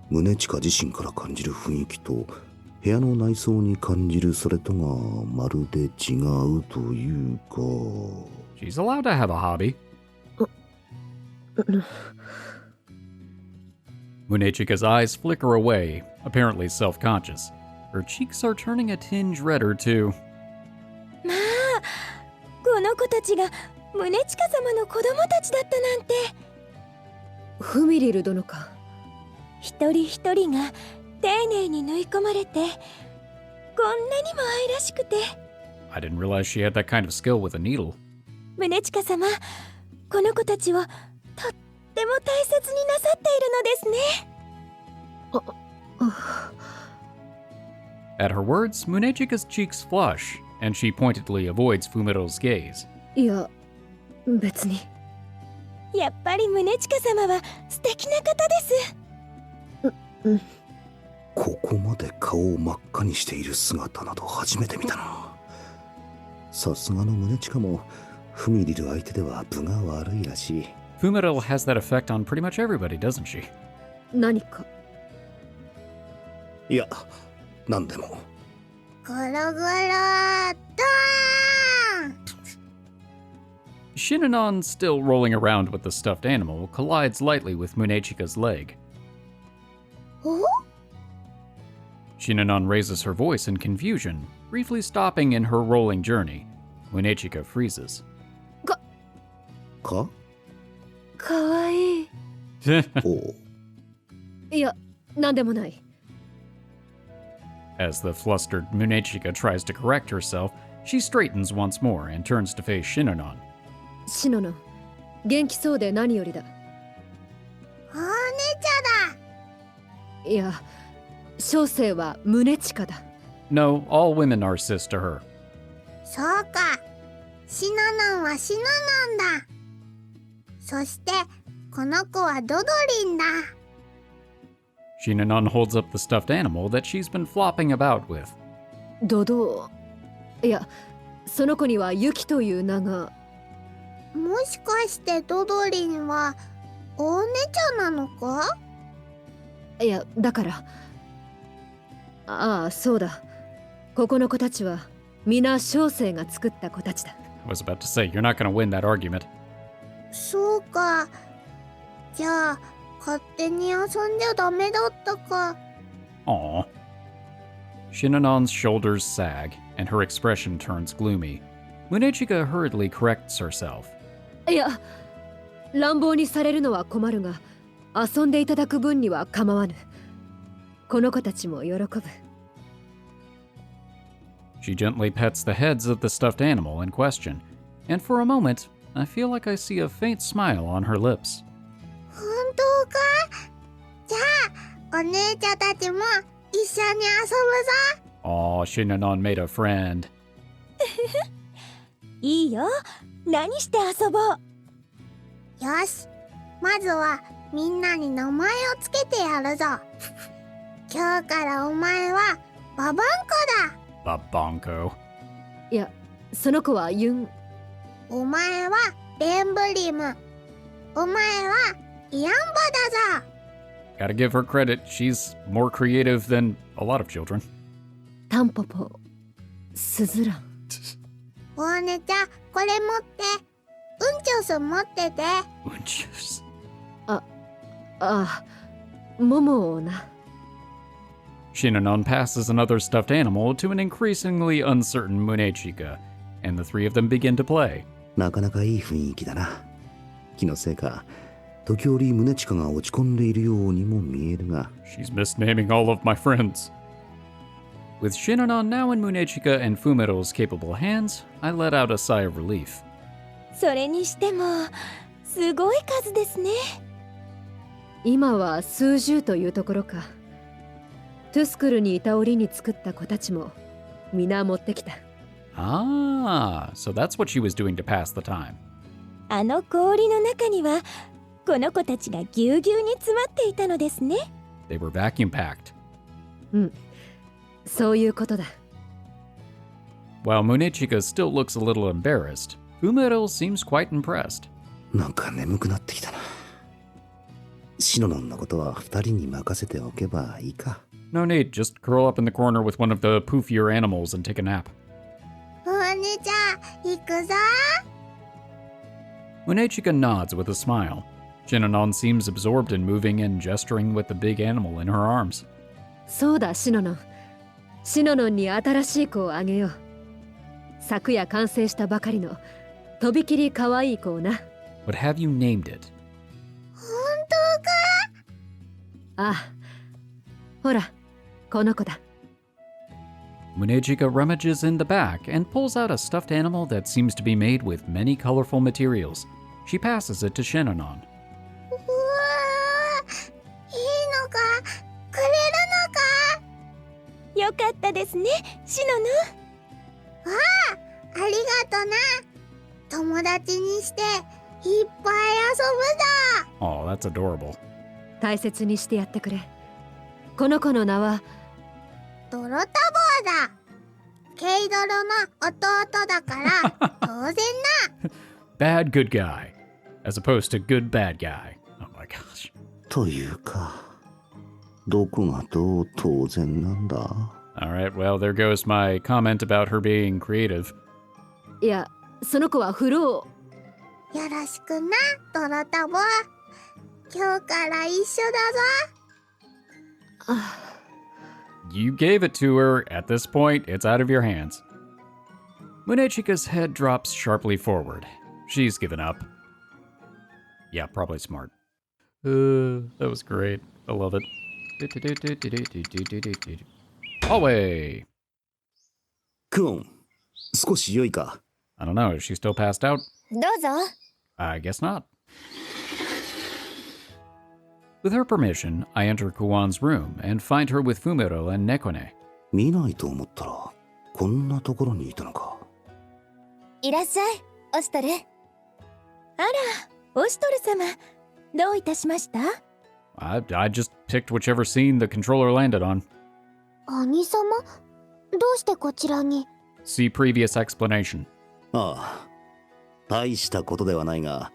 宗近自身から感じる雰囲気と、部屋の内装に感じるそれとがまるで違うというか。She's allowed to have a hobby. Munechika's eyes flicker away, apparently self-conscious. Her cheeks are turning a tinge redder too. まあ、この子たちが宗近様の子供たちだったなんて。フミリル殿か。一人一人が丁寧に縫い込まれて、こんなにも愛らしくて。I didn't realize she had that kind of skill with a needle. 宗近様、この子たちをとっても大切になさっているのですね。At her words, Munechika's cheeks flush, and she pointedly avoids Fumiro's gaze. いや、別に。やっぱり宗近様は素敵な方です。ここまで顔を真っ赤にしている姿など初めて見たな。さすがの宗近もフミリル相手では分が悪いらしい。Fumiro has that effect on pretty much everybody, doesn't she? 何か。いや、なんでも。ゴロゴロドーン。 Shinanon, still rolling around with the stuffed animal, collides lightly with Munechika's leg. お？ Shinanon raises her voice in confusion, briefly stopping in her rolling journey. Munechika freezes. か？かわいい。おう。いや、なんでもない。As the flustered Munechika tries to correct herself, she straightens once more and turns to face Shinanon. シノノ、元気そうで何よりだ。お姉ちゃんだ。いや、小生は宗近だ。No, all women are sis to her. そうか。シノノンはシノノンだ。そしてこの子はドドリンだ。Shinanon holds up the stuffed animal that she's been flopping about with. ドド。いや、その子にはユキという名が。もしかしてドドリンはお姉ちゃんなのか？いや、だから。ああ、そうだ。ここの子たちは皆小生が作った子たちだ。I was about to say, you're not going to win that argument. そうか。じゃあ勝手に遊んじゃダメだったか。Aw. Shinanon's shoulders sag, and her expression turns gloomy. Munechika hurriedly corrects herself. いや、乱暴にされるのは困るが、遊んでいただく分には構わぬ。この子たちも喜ぶ。She gently pets the heads of the stuffed animal in question, and for a moment, I feel like I see a faint smile on her lips. 本当か？じゃあお姉ちゃんたちも一緒に遊ぶぞ。 Aw, Shinanon made a friend. いいよ。何して遊ぼう。よし、まずはみんなに名前をつけてやるぞ。今日からお前はババンコだ。 Babonko. いや、その子はユン。お前はレンブリム。お前はイアンバだぞ。 Gotta give her credit, she's more creative than a lot of children. タンポポ、スズラン。お姉ちゃん、これ持って。うんちょす持ってて。Unchus. ああ、モモをな。Shinanon passes another stuffed animal to an increasingly uncertain Munechika, and the three of them begin to play. なかなかいい雰囲気だな。気のせいか、時折宗近が落ち込んでいるようにも見えるが。 She's misnaming all of my friends. With Shinanon now in Munechika and Fumiro's capable hands, I let out a sigh of relief. それにしてもすごい数ですね。今は数十というところか。トゥスクルにいた折に作った子たちも皆持ってきた。Ah, so that's what she was doing to pass the time. あの氷の中にはこの子たちがぎゅうぎゅうに詰まっていたのですね。They were vacuum packed. うん、そういうことだ。While Munechika still looks a little embarrassed, Fumiro seems quite impressed. なんか眠くなってきたな。シノノンのことは二人に任せておけばいいか。 No need, just curl up in the corner with one of the poofier animals and take a nap. お姉ちゃん、行くぞ。 Munechika nods with a smile. Shinanon seems absorbed in moving and gesturing with the big animal in her arms. そうだ、シノノン。シノノンに新しい子をあげよう。昨夜完成したばかりのとびきり可愛い子をな。But have you named it? 本当か？ああ、ほら、この子だ。Munechika rummages in the back and pulls out a stuffed animal that seems to be made with many colorful materials. She passes it to Shinanon. うわー、いいのか？くれるのか？よかったですね、シノノ。ありがとな。友達にしていっぱい遊ぶぞ。 Oh, that's adorable. 大切にしてやってくれ。この子の名はドロタボーだ。ケイドロの弟だから当然な。 Bad good guy, as opposed to good bad guy. Oh my gosh. というか、どこがどう当然なんだ。 Alright, well, there goes my comment about her being creative. いや、その子はフロー。よろしくな、ドロタボー。今日から一緒だぞ。You gave it to her. At this point, it's out of your hands. Munechika's head drops sharply forward. She's given up. Yeah, probably smart. That was great. I love it. Hallway! クオン、少し良いか。 I don't know, is she still passed out? どうぞ。 I guess not. With her permission, I enter Kuon's room and find her with Fumiro and Nekone. 見ないと思ったら、こんなところにいたのか。いらっしゃい、オシトル。あら、オシトル様、どういたしました？ I just picked whichever scene the controller landed on. 兄様、どうしてこちらに？ See previous explanation. ああ、大したことではないが、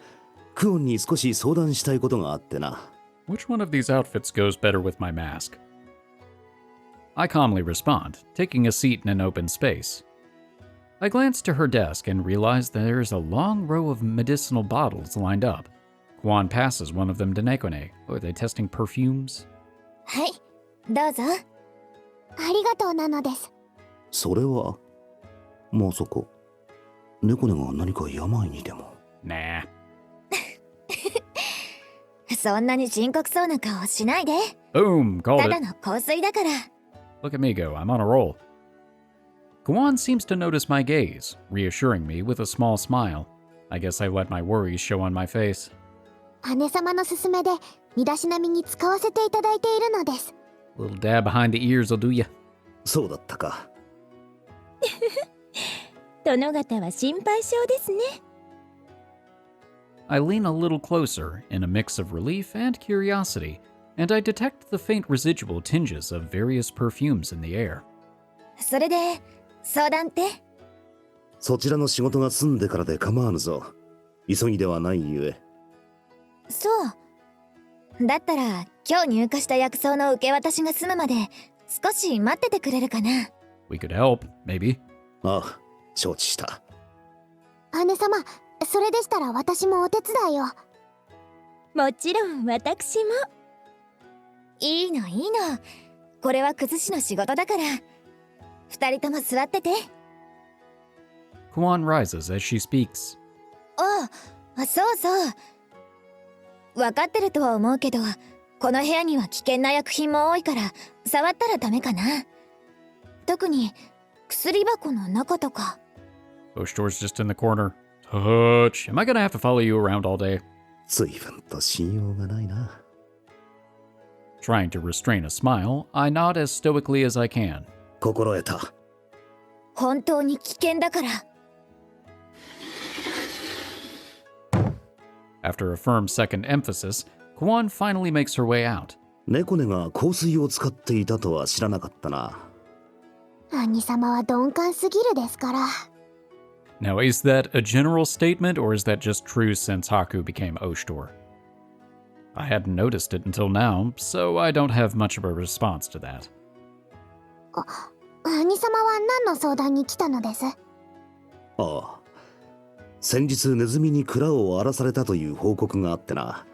クオンに少し相談したいことがあってな。Which one of these outfits goes better with my mask? I calmly respond, taking a seat in an open space. I glance to her desk and realize there's a long row of medicinal bottles lined up. Kuon passes one of them to Nekone. Are they testing perfumes? はい、どうぞ。ありがとうなのです。それは、まさか猫猫が何か病にでも。 Nah. そんなに深刻そうな顔しないで。 Boom! た Called だ it. の香水だから。 Look at me go. I'm on a roll. Kuon seems to notice my gaze, reassuring me with a small smile. I guess I let my worries show on my face. 姉様の勧めで身だしなみに使わせていただいているのです。 Little dab behind the ears will do ya. そうだったか。殿方は心配性ですね。 I lean a little closer in a mix of relief and curiosity, and I detect the faint residual tinges of various perfumes in the air. それで相談って？そちらの仕事が済んでからで構わぬぞ。急ぎではないゆえ。そう。だったら今日入荷した薬草の受け渡しが済むまで少し待っててくれるかな。 We could help, maybe. ああ、承知した。姉様、それでしたら私もお手伝いを。もちろん私も。いいのいいの。これは崩しの仕事だから。二人とも座ってて。 Kuon rises as she speaks. ああ、そうそう。分かってるとは思うけど、この部屋には危険な薬品も多いから触ったらダメかな。特に薬箱の中とか。 Oshtor's just in the corner. Touch. Am I gonna have to follow you around all day? 随分と信用がないな。Trying to restrain a smile, I nod as stoically as I can. 心得た。本当に危険だから。 After a firm second emphasis, Kuon finally makes her way out. 猫猫が香水を使っていたとは知らなかったな。兄様は鈍感すぎるですから。 Now, is that a general statement, or is that just true since Haku became Oshtor? I hadn't noticed it until now, so I don't have much of a response to that. 兄様は何の相談に来たのです？ああ。先日ネズミに蔵を荒らされたという報告があってな。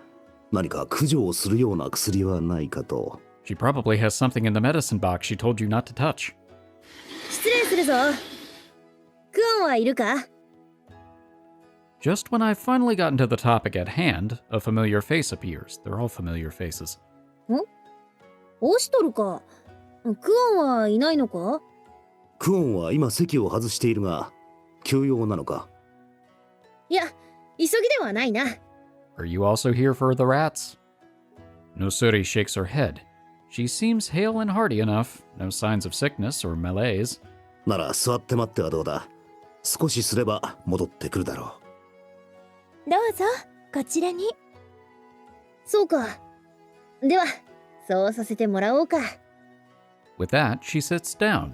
何か駆除をするような薬はないかと。 She probably has something in the medicine box she told you not to touch. 失礼するぞ。クオンはいるか？ Just when I've finally gotten to the topic at hand, a familiar face appears. They're all familiar faces. オシトルか。クオンはいないのか？クオンは今席を外しているが、休養なのか？いや、急ぎではないな。Are you also here for the rats? Nosuri shakes her head. She seems hale and hearty enough, no signs of sickness or malaise. なら座って待ってはどうだ。少しすれば戻ってくるだろどうぞこちらに。そうか。では、そうさせてもらおうか。With that, she sits down.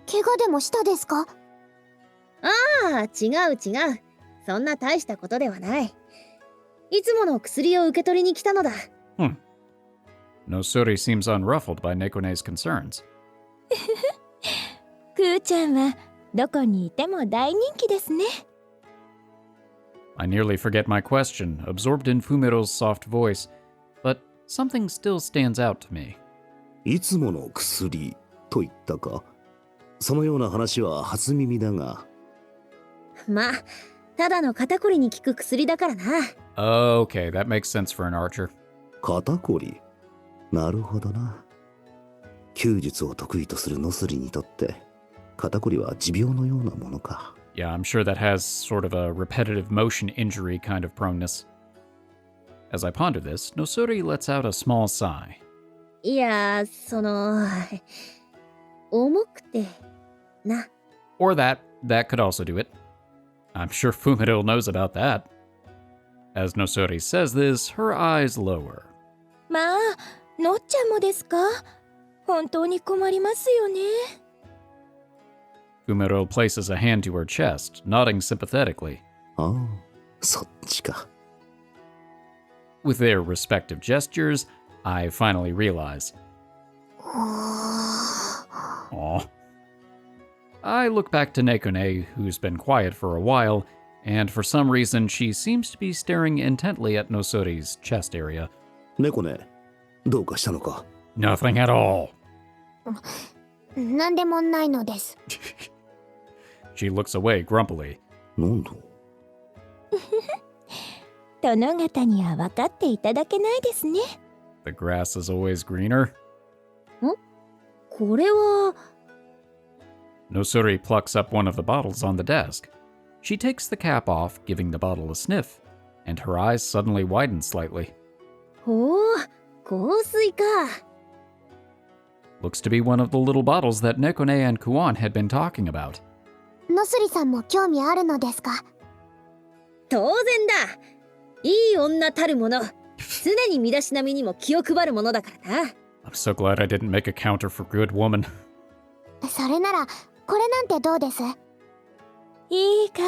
怪我でもしたですか？ああ、違う違う。そんな大したことではない。いつもの薬を受け取りに来たのだ。Nosuri seems unruffled by Nekone's concerns. クーちゃんはどこにいても大人気ですね。 I nearly forget my question, absorbed in Fumiro's soft voice, but something still stands out to me. う。いつもの薬と言ったか。そのような話は初耳だが。まあ、ただの肩こりに効く薬だからな。Okay, that makes sense for an archer. 肩こり。なるほどな。弓術を得意とするノスリにとって肩こりは持病のようなものか。 Yeah, I'm sure that has sort of a repetitive motion injury kind of proneness. As I ponder this, Nosuri lets out a small sigh. いや、重くてな。 Or that could also do it. I'm sure Fumito knows about that. As Nosuri says this, her eyes lower. まあ、のっちゃんもですか？本当に困りますよね。 Fumito places a hand to her chest, nodding sympathetically. ああ、そっちか。 With their respective gestures, I finally realize. Aw. I look back to Nekone, who's been quiet for a while, and for some reason she seems to be staring intently at Nosuri's chest area. 猫ね、どうかしたのか？ Nothing at all. 何でもないのです。She looks away grumpily. なんだ殿方には分かっていただけないですね。 The grass is always greener. これは Nosuri plucks up one of the bottles on the desk. She takes the cap off, giving the bottle a sniff, and her eyes suddenly widen slightly. ほう、香水か。 Looks to be one of the little bottles that Nekone and Kuon had been talking about. のすりさんも興味あるのですか？当然だ。いい女たるもの。常に身だしなみにも気を配るものだからな。I'm so glad I didn't make a counter for good woman. それならこれなんてどうです？いい香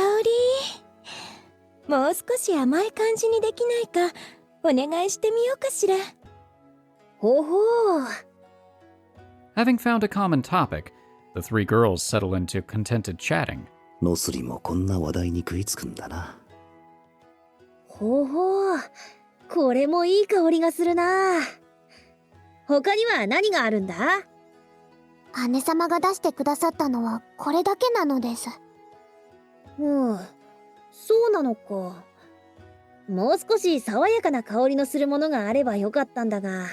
り。もう少し甘い感じにできないかお願いしてみようかしら。ほほう。Having found a common topic, the three girls settle into contented chatting. ノスリもこんな話題に食いつくんだな。ほほう。これもいい香りがするな。他には何があるんだ？姉様が出してくださったのはこれだけなのです。そうなのか。もう少し爽やかな香りのするものがあればよかったんだが。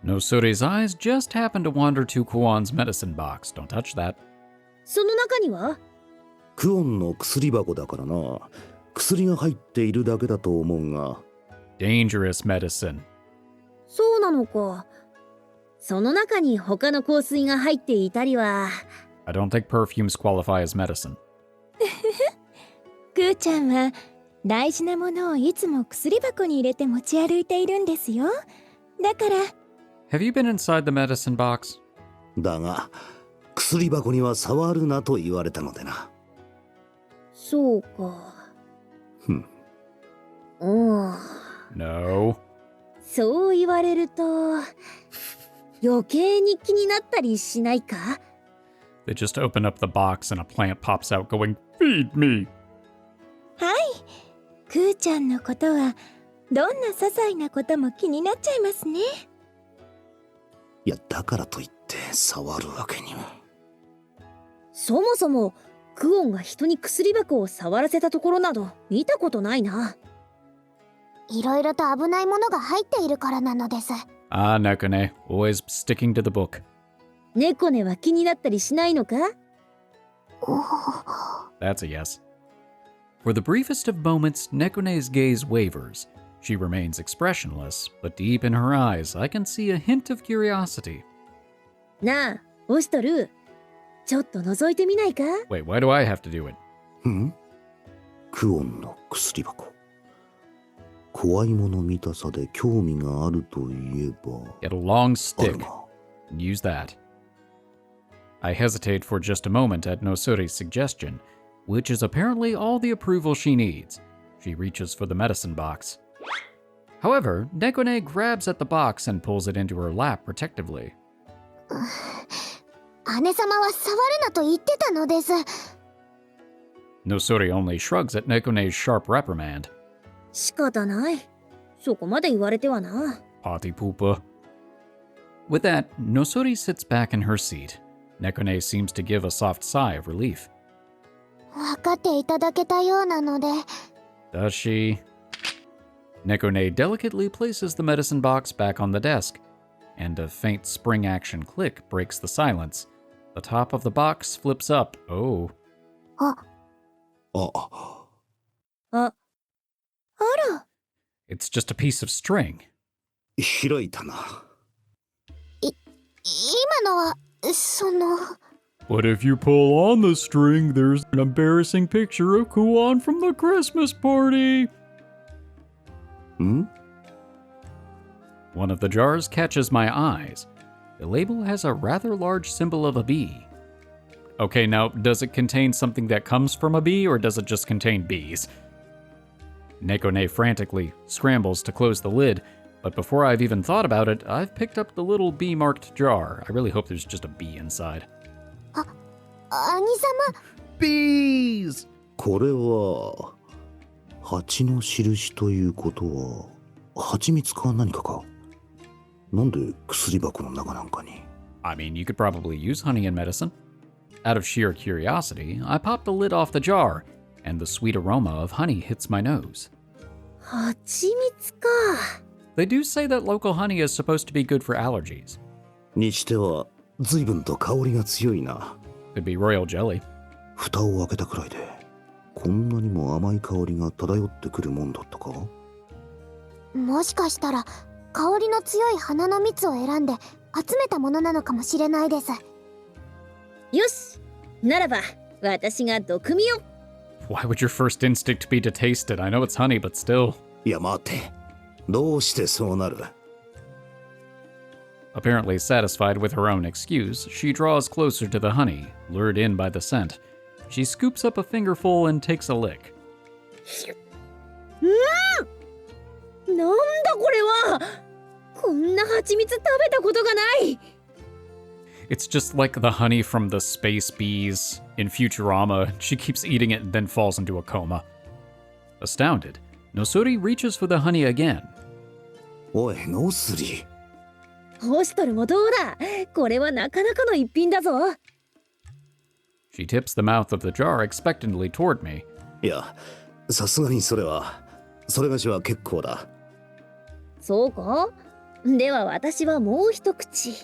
Nosuri's eyes just happen to wander to Kuon's medicine box. Don't touch that. その中には？クオンの薬箱だからな。薬が入っているだけだと思うが。Dangerous medicine. そうなのか。その中に他の香水が入っていたりは。I don't think perfumes qualify as medicine. クーちゃんは大事なものをいつも薬箱に入れて持ち歩いているんですよ。だから。Have you been inside the medicine box? だが、薬箱には触るなと言われたのでな。そうか。No. そう言われると余計に気になったりしないか？ They just open up the box and a plant pops out going, "Feed me!" はい。クーちゃんのことはどんな些細なことも気になっちゃいますね。いや、だからといって触るわけには。そもそもクオンが人に薬箱を触らせたところなど見たことないな。いろいろと危ないものが入っているからなのです。Ah, Nekone, always sticking to the book. 猫ねは気になったりしないのか？ That's a yes. For the briefest of moments, Nekone's gaze wavers. She remains expressionless, but deep in her eyes, I can see a hint of curiosity. なあ、オシトル、ちょっと覗いてみないか？ Wait, why do I have to do it? クオンの薬箱。怖いもの見たさで興味があるといえば。 Get a long ある stick な。 and use that. I hesitate for just a moment at Nosuri's suggestion, which is apparently all the approval she needs. She reaches for the medicine box. However, Nekone grabs at the box and pulls it into her lap protectively. 姉様は触るなと言ってたのです。Nosuri only shrugs at Nekone's sharp reprimand. 仕方ない。そこまで言われてはな。 Potty poopa. With that, Nosuri sits back in her seat. Nekone seems to give a soft sigh of relief. 分かっていただけたようなので。Does she? Nekone delicately places the medicine box back on the desk, and a faint spring action click breaks the silence. The top of the box flips up. Oh. あ、あら。 It's just a piece of string. 開いたな。今のはその。 But if you pull on the string, there's an embarrassing picture of Kuon from the Christmas party. ん？ One of the jars catches my eyes. The label has a rather large symbol of a bee. Okay, now, does it contain something that comes from a bee, or does it just contain bees? Nekone frantically scrambles to close the lid, but before I've even thought about it, I've picked up the little bee-marked jar. I really hope there's just a bee inside. 兄様。 Bees! これは蜂の印ということは蜂蜜か何かか。なんで薬箱の中なんかに。 I mean, you could probably use honey in medicine. out of sheer curiosity, I pop the lid off the jar, and the sweet aroma of honey hits my nose. 蜂蜜か。 They do say that local honey is supposed to be good for allergies. にしては随分と香りが強いな。 Could be royal jelly. 蓋を開けたくらいでこんなにも甘い香りが漂ってくるもんだったか。もしかしたら香りの強い花の蜜を選んで集めたものなのかもしれないです。よし、ならば私が毒味を。 Why would your first instinct be to taste it? I know it's honey, but still. いや待て、どうしてそうなる。 Apparently satisfied with her own excuse, she draws closer to the honey, lured in by the scent. She scoops up a fingerful and takes a lick. なんだこれは。こんな蜂蜜食べたことがない。 It's just like the honey from the space bees in Futurama. She keeps eating it and then falls into a coma. Astounded, Nosuri reaches for the honey again. おいノースリー、オシトルもどうだ。これはなかなかの一品だぞ。 She tips the mouth of the jar expectantly toward me. いやさすがにそれがしは結構だ。そうか。では私はもう一口。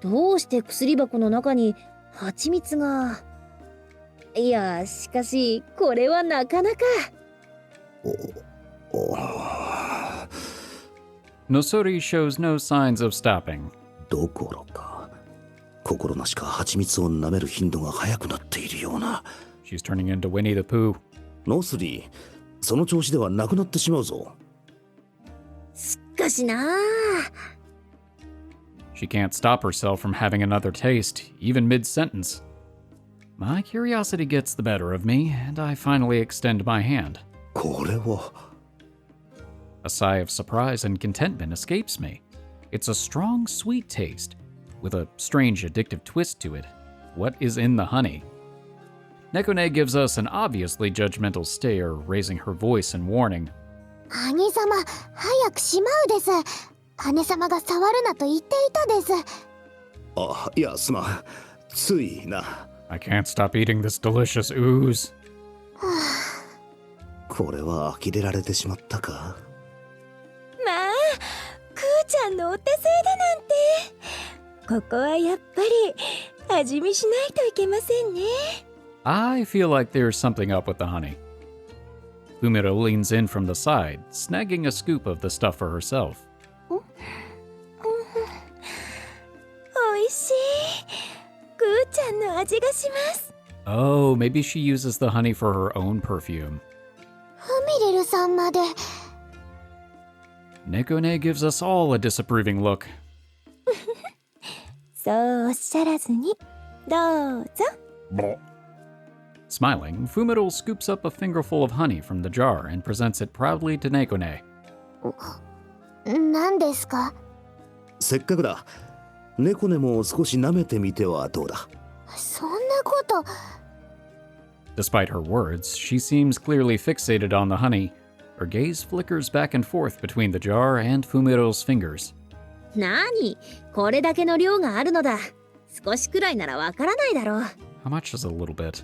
どうして薬箱の中に蜂蜜が。いやしかしこれはなかなか。 Nosuri shows no signs of stopping. どころか心なしか蜂蜜を舐める頻度が速くなっているような。 She's turning into Winnie the Pooh. ノースリー、その調子ではなくなってしまうぞ。しかしな。 She can't stop herself from having another taste, even mid-sentence. My curiosity gets the better of me, and I finally extend my hand. これは A sigh of surprise and contentment escapes me. It's a strong, sweet taste, with a strange addictive twist to it. What is in the honey? Nekone gives us an obviously judgmental stare, raising her voice in warning. 兄様、早くしまうです。姉様が触るなと言っていたです。あ、いやすまん、ついな。 I can't stop eating this delicious ooze. これは呆れられてしまったか。まあ、クーちゃんのお手製だなんて。ここはやっぱり味見しないといけませんね。 I feel like there's something up with the honey. Fumiro leans in from the side, snagging a scoop of the stuff for herself. おいしい。クーちゃんの味がします。 Oh, maybe she uses the honey for her own perfume. フミリルさんまで。Nekone gives us all a disapproving look. そうおっしゃらずに、どうぞ。 Smiling, Fumiro scoops up a fingerful of honey from the jar and presents it proudly to Nekone. 何ですか。せっかくだ。猫ねも少し舐めてみてはどうだ。そんなこと。 Despite her words, she seems clearly fixated on the honey. Her gaze flickers back and forth between the jar and Fumiro's fingers. なに、これだけの量があるのだ。少しくらいならわからないだろう。 How much is a little bit?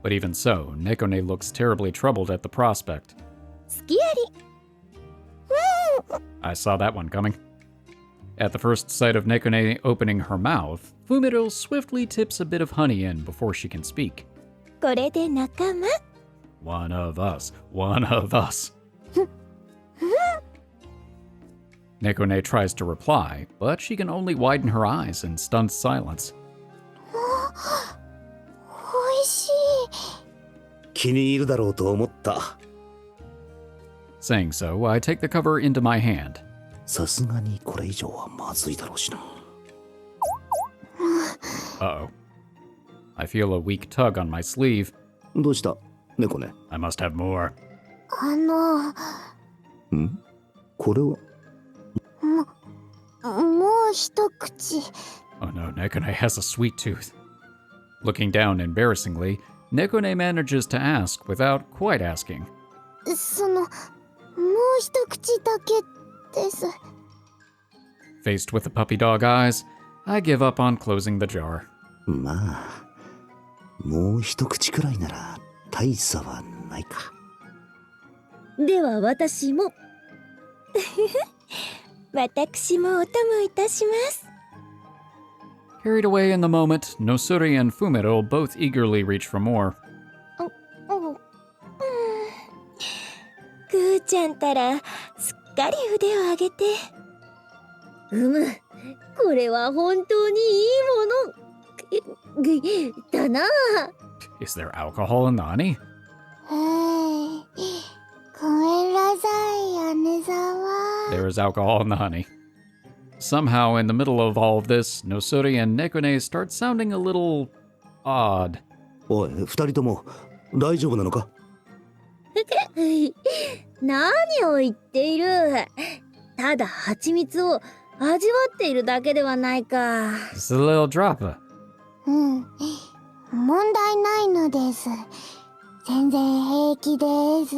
But even so, Nekone looks terribly troubled at the prospect. すきやり。 I saw that one coming. At the first sight of Nekone opening her mouth, Fumiro swiftly tips a bit of honey in before she can speak. これで仲間。 One of us, one of us. Nekone tries to reply, but she can only widen her eyes in stunned silence. おいしい。気に入るだろうと思った。Saying so, I take the cover into my hand. さすがにこれ以上はまずいだろうしな。Uh-oh. I feel a weak tug on my sleeve. どうした猫ね。 I must have more. んこれはもう一口。 Oh no, Nekone has a sweet tooth. Looking down embarrassingly, Nekone manages to ask without quite asking. そのもう一口だけです。 Faced with the puppy dog eyes, I give up on closing the jar. まあ、もう一口くらいなら大差はないか。では私も。私もお供いたします。Carried away in the moment, Nosuri and Fumero both eagerly reach for more. くーちゃんたらすっかり腕を上げて。これは本当にいいものだな。 Is there alcohol in the honey? ごめんなさい、姉様。 There is alcohol in the honey. Somehow, in the middle of all of this, Nosuri and Nekone start sounding a little odd. おい、二人とも大丈夫なのか？何を言っている。ただ蜂蜜を味わっているだけではないか。 Just a little dropper. 問題ないのです。全然平気です。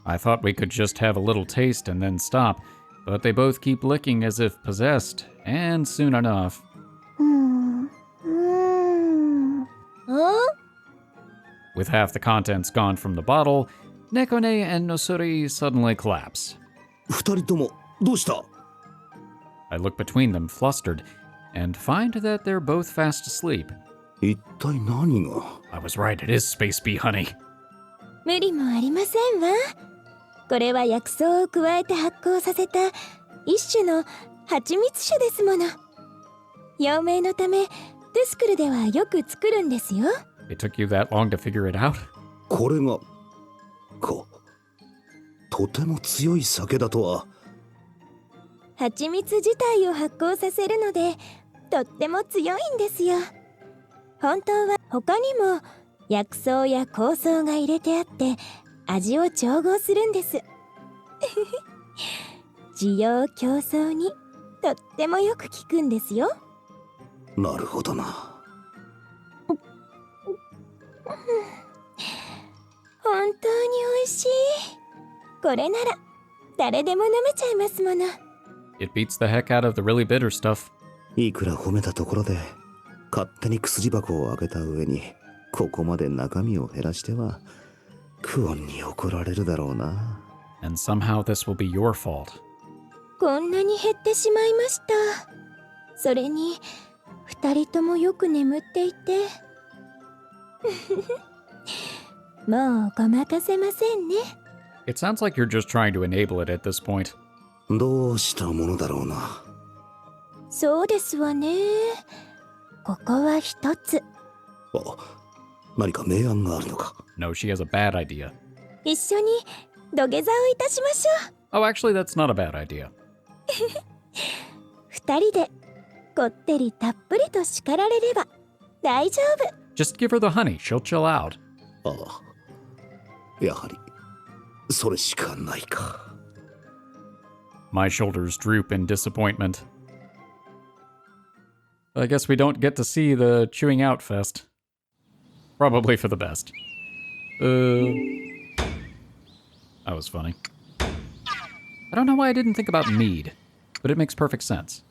I thought we could just have a little taste and then stop, but they both keep licking as if possessed, and soon enough. あ With half the contents gone from the bottle, Nekone and Nosuri suddenly collapse. 二人ともどうした？ I look between them, flustered, and find that they're both fast asleep. 一体何が？ I was right, it is Space Bee honey. 無理もありませんわ。これは薬草を加えて発酵させた一種の蜂蜜種ですもの。陽明のため、ドゥスクルではよく作るんですよ。It took you that long to figure it out? これがとても強い酒だとは。蜂蜜自体を発酵させるので、とっても強いんですよ。本当は他にも薬草や香草が入れてあって味を調合するんです。滋養強壮にとってもよく効くんですよ。なるほどな。本当に美味しい。これなら誰でも飲めちゃいますもの。 It beats the heck out of the really bitter stuff. いくら褒めたところで勝手に薬箱を開けた上にここまで中身を減らしてはクオンに怒られるだろうな。 And somehow this will be your fault. こんなに減ってしまいました。それに二人ともよく眠っていて。もうごまかせませんね。 It sounds like you're just trying to enable it at this point. どうしたものだろうな。そうですわね。ここは一つ。何か明暗があるのか？ No, she has a bad idea. 一緒に土下座をいたしましょう。 Oh, actually, that's not a bad idea. 二人でこってりたっぷりと叱られれば大丈夫。 Just give her the honey, she'll chill out. やはりそれしかないか。 My shoulders droop in disappointment. I guess we don't get to see the chewing out fest. Probably for the best. That was funny. I don't know why I didn't think about mead, but it makes perfect sense.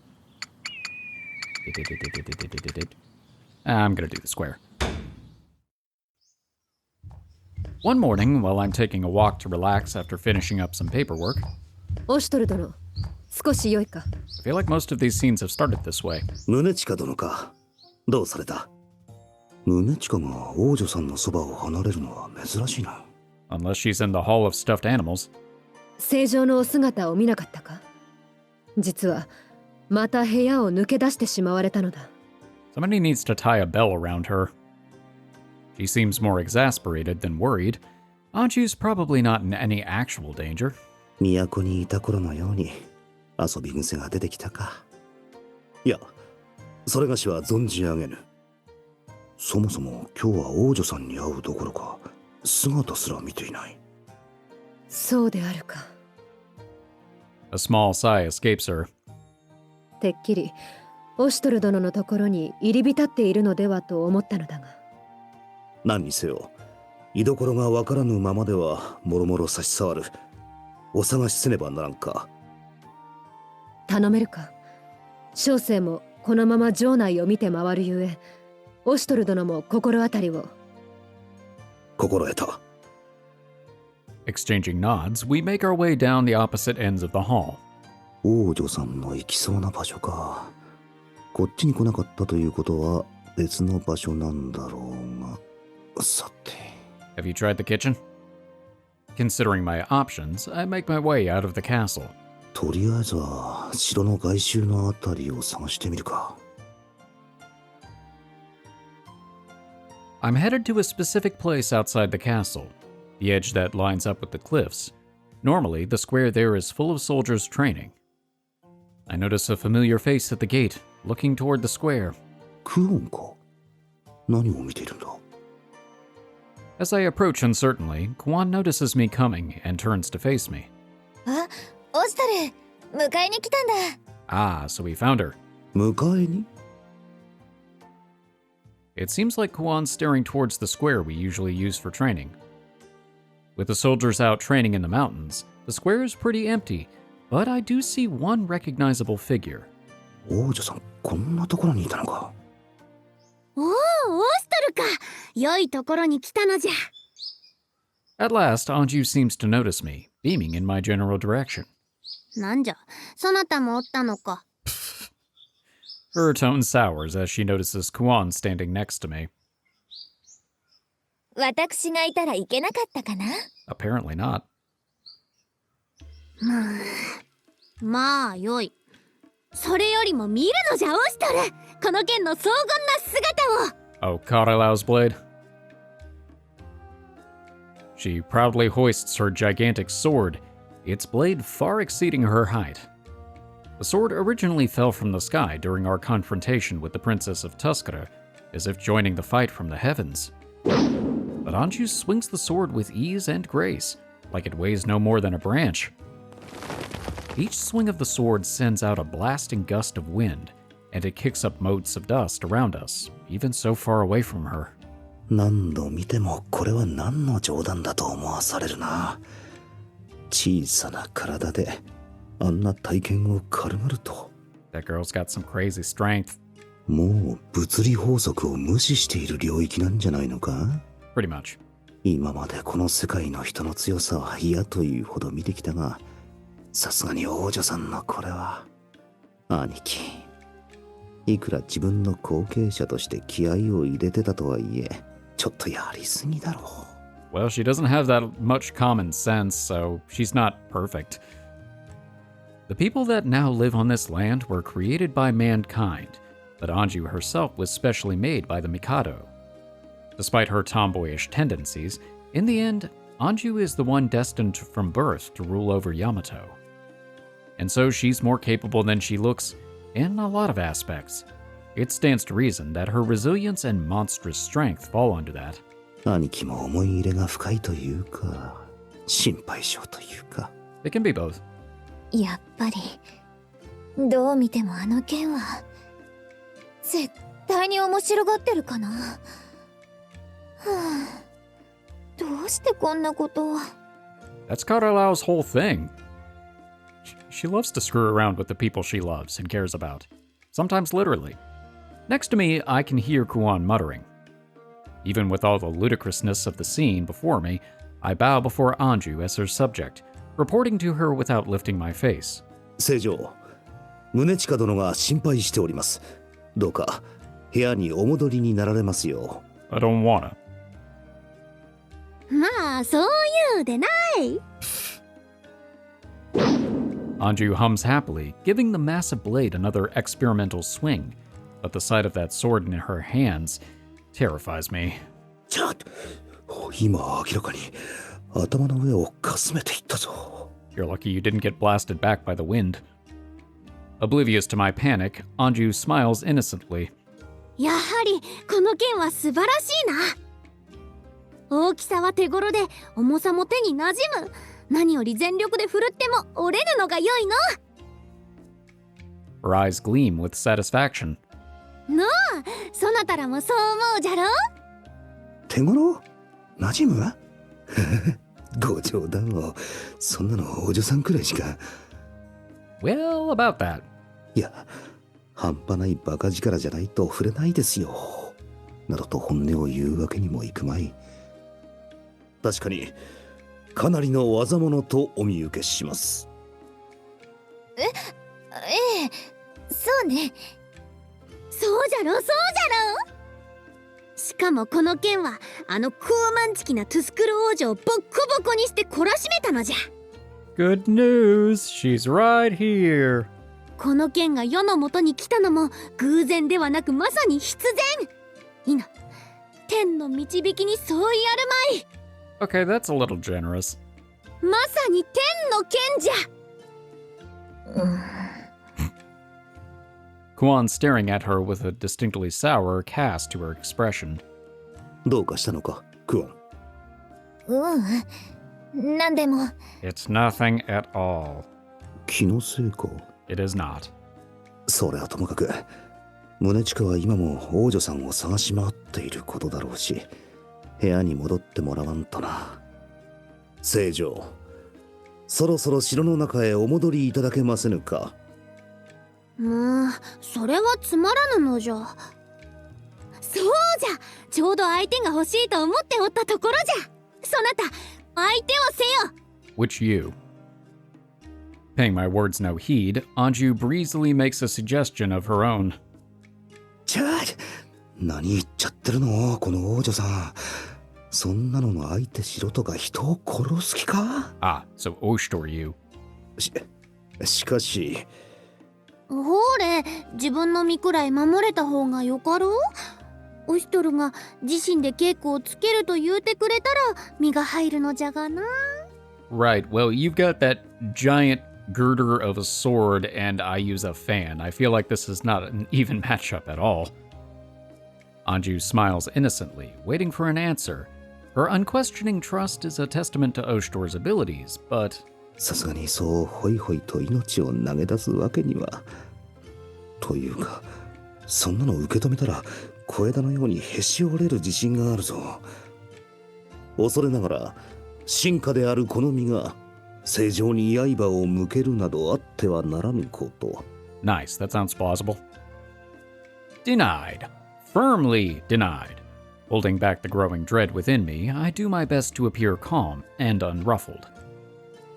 I'm gonna do the square. One morning, while I'm taking a walk to relax after finishing up some paperwork, オシュトル殿、少し良いか。 I feel like most of these scenes have started this way. 宗近殿か。どうされた？宗近が王女さんのそばを離れるのは珍しいな。 Unless she's in the Hall of Stuffed Animals. 正常のお姿を見なかったか？実はまた部屋を抜け出してしまわれたのだ。 Somebody needs to tie a bell around her. She seems more exasperated than worried. Anju's probably not in any actual danger. 都にいた頃のように遊び癖が出てきたか。いや、それがしは存じ上げぬ。そもそも今日は王女さんに会うどころか姿すら見ていない。そうであるか。A small sigh escapes her. てっきりオシュトル殿のところに入り浸っているのではと思ったのだが。何にせよ、居所がわからぬままではもろもろ差し障る。お探しせねばならんか。頼めるか。小生もこのまま城内を見て回るゆえ、オシュトル殿も心当たりを。心得た。Exchanging nods, we make our way down the opposite ends of the hall. 王女さんの行きそうな場所か。こっちに来なかったということは別の場所なんだろうが。さて。Have you tried the kitchen? Considering my options, I make my way out of the castle. とりあえずは城の外周のあたりを探してみるか。I'm headed to a specific place outside the castle, the edge that lines up with the cliffs. Normally, the square there is full of soldiers training. I notice a familiar face at the gate, looking toward the square. クオンか。何を見ているんだ。As I approach uncertainly, Kuon notices me coming and turns to face me. あ、オシトル、迎えに来たんだ。Ah, so we found her. 迎えに？ It seems like Kuon's staring towards the square we usually use for training. With the soldiers out training in the mountains, the square is pretty empty, but I do see one recognizable figure. 王女さん、こんなところにいたのか。おお、オシトルか。良いところに来たのじゃ。At last, Anju seems to notice me, beaming in my general direction. なんじゃ、そなたもおったのか。Her tone sours as she notices Kuon standing next to me. 私がいたらいけなかったかな。 Apparently not. まあ、よい。それよりも見るのじゃ、オシトル。この剣の荘厳な姿を。Oh, Karelau's blade. She proudly hoists her gigantic sword, its blade far exceeding her height. The sword originally fell from the sky during our confrontation with the Princess of Tuscara, as if joining the fight from the heavens. But Anju swings the sword with ease and grace, like it weighs no more than a branch. Each swing of the sword sends out a blasting gust of wind, and it kicks up motes of dust around us, even so far away from her. 何度見てもこれは何の冗談だと思わされるな。小さな体であんな体験を軽々と。That girl's got some crazy strength. もう物理法則を無視している領域なんじゃないのか？ Pretty much. 今までこの世界の人の強さは嫌というほど見てきたが、さすがに王女さんのこれは。兄貴、いくら自分の後継者として気合を入れてたとはいえ、ちょっとやりすぎだろう。Well, she doesn't have that much common sense, so she's not perfect. The people that now live on this land were created by mankind, but Anju herself was specially made by the Mikado. Despite her tomboyish tendencies, in the end, Anju is the one destined from birth to rule over Yamato. And so she's more capable than she looks in a lot of aspects. It stands to reason that her resilience and monstrous strength fall under that. 兄貴も思い入れが深いというか、心配性というか。 It can be both. やっぱりどう見てもあの剣は絶対に面白がってるかな。はあ、どうしてこんなことを。 That's Karelau's whole thing. She loves to screw around with the people she loves and cares about, sometimes literally. Next to me, I can hear Kuon muttering. Even with all the ludicrousness of the scene before me, I bow before Anju as her subject, reporting to her without lifting my face. 聖女、宗近殿が心配しております。どうか部屋にお戻りになられますよう。 I don't wanna. まあ、そういうでない。Anju hums happily, giving the massive blade another experimental swing, but the sight of that sword in her hands terrifies me. ちょっと、今明らかに頭の上をかすめていったぞ。 You're lucky you didn't get blasted back by the wind. Oblivious to my panic, Anju smiles innocently. やはりこの剣は素晴らしいな。大きさは手頃で重さも手に馴染む。何より全力で振るっても折れるのが良いの。 Her eyes gleam with satisfaction. のう、そなたらもそう思うじゃろ。手頃？馴染む？ご冗談を。そんなのお嬢さんくらいしか。 Well, about that. いや、半端ないバカ力じゃないと触れないですよ。などと本音を言うわけにもいくまい。確かにかなりの技物とお見受けします。ええ、そうね。そうじゃろそうじゃろ。しかもこの剣はあの高慢チキなトゥスクル王女をボッコボコにして懲らしめたのじゃ。 Good news, she's right here. この剣が世の元に来たのも偶然ではなくまさに必然。いな、天の導きに相違あるまい。 Okay, that's a little generous. まさに天の剣じゃ。Kuon staring at her with a distinctly sour cast to her expression. どうかしたのか、クオン。なんでも。It's nothing at all. 気のせいか。It is not. それはともかく、宗近は今も王女さんを探し回っていることだろうし、部屋に戻ってもらわんとな。聖女、そろそろ城の中へお戻りいただけませぬか。もうそれはつまらぬのじゃ。そうじゃ、ちょうど相手が欲しいと思っておったところじゃ。そなた相手をせよ。 Which you? Paying my words no heed, Anju breezily makes a suggestion of her own. ちゃあ、何言っちゃってるのこの王女さん。そんなのの相手しろとか人を殺す気か。 Ah, so Oshtor you. しかし。ほれ、自分の身くらい守れた方がよかろう。オシトルが自身で稽古をつけると言うてくれたら身が入るのじゃがな。 Right, well, you've got that giant girder of a sword, and I use a fan. I feel like this is not an even matchup at all. Anju smiles innocently, waiting for an answer. Her unquestioning trust is a testament to Oshtor's abilities, but... さすがにそうホイホイと命を投げ出すわけには。というか、そんなの受け止めたら小枝のようにへし折れる自信があるぞ。恐れながら進化であるこの身が正常に刃を向けるなどあってはならぬこと。 Nice, that sounds plausible. Denied. Firmly denied. Holding back the growing dread within me, I do my best to appear calm and unruffled.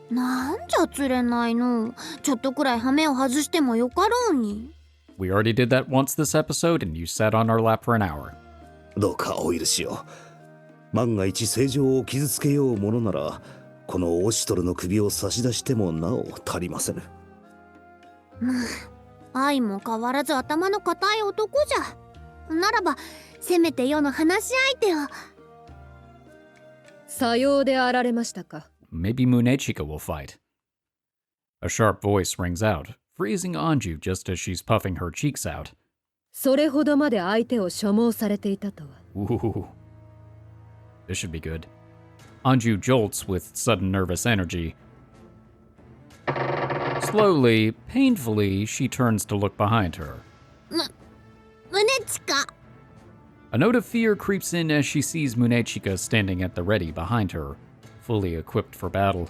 なんじゃ釣れないの。ちょっとくらい羽目を外してもよかろうに。 We already did that once this episode, and you sat on our lap for an hour. どうかお許しを。万が一正常を傷つけようものなら、このオシトルの首を差し出してもなお足りませぬ。愛も変わらず頭の固い男じゃ。ならばせめて世の話し相手を。さようであられましたか。 Maybe Munechika will fight. A sharp voice rings out, freezing Anju just as she's puffing her cheeks out. それほどまで相手を所望されていたとは。 Ooh. This should be good. Anju jolts with sudden nervous energy. Slowly, painfully, she turns to look behind her. Munechika. A note of fear creeps in as she sees Munechika standing at the ready behind her, fully equipped for battle.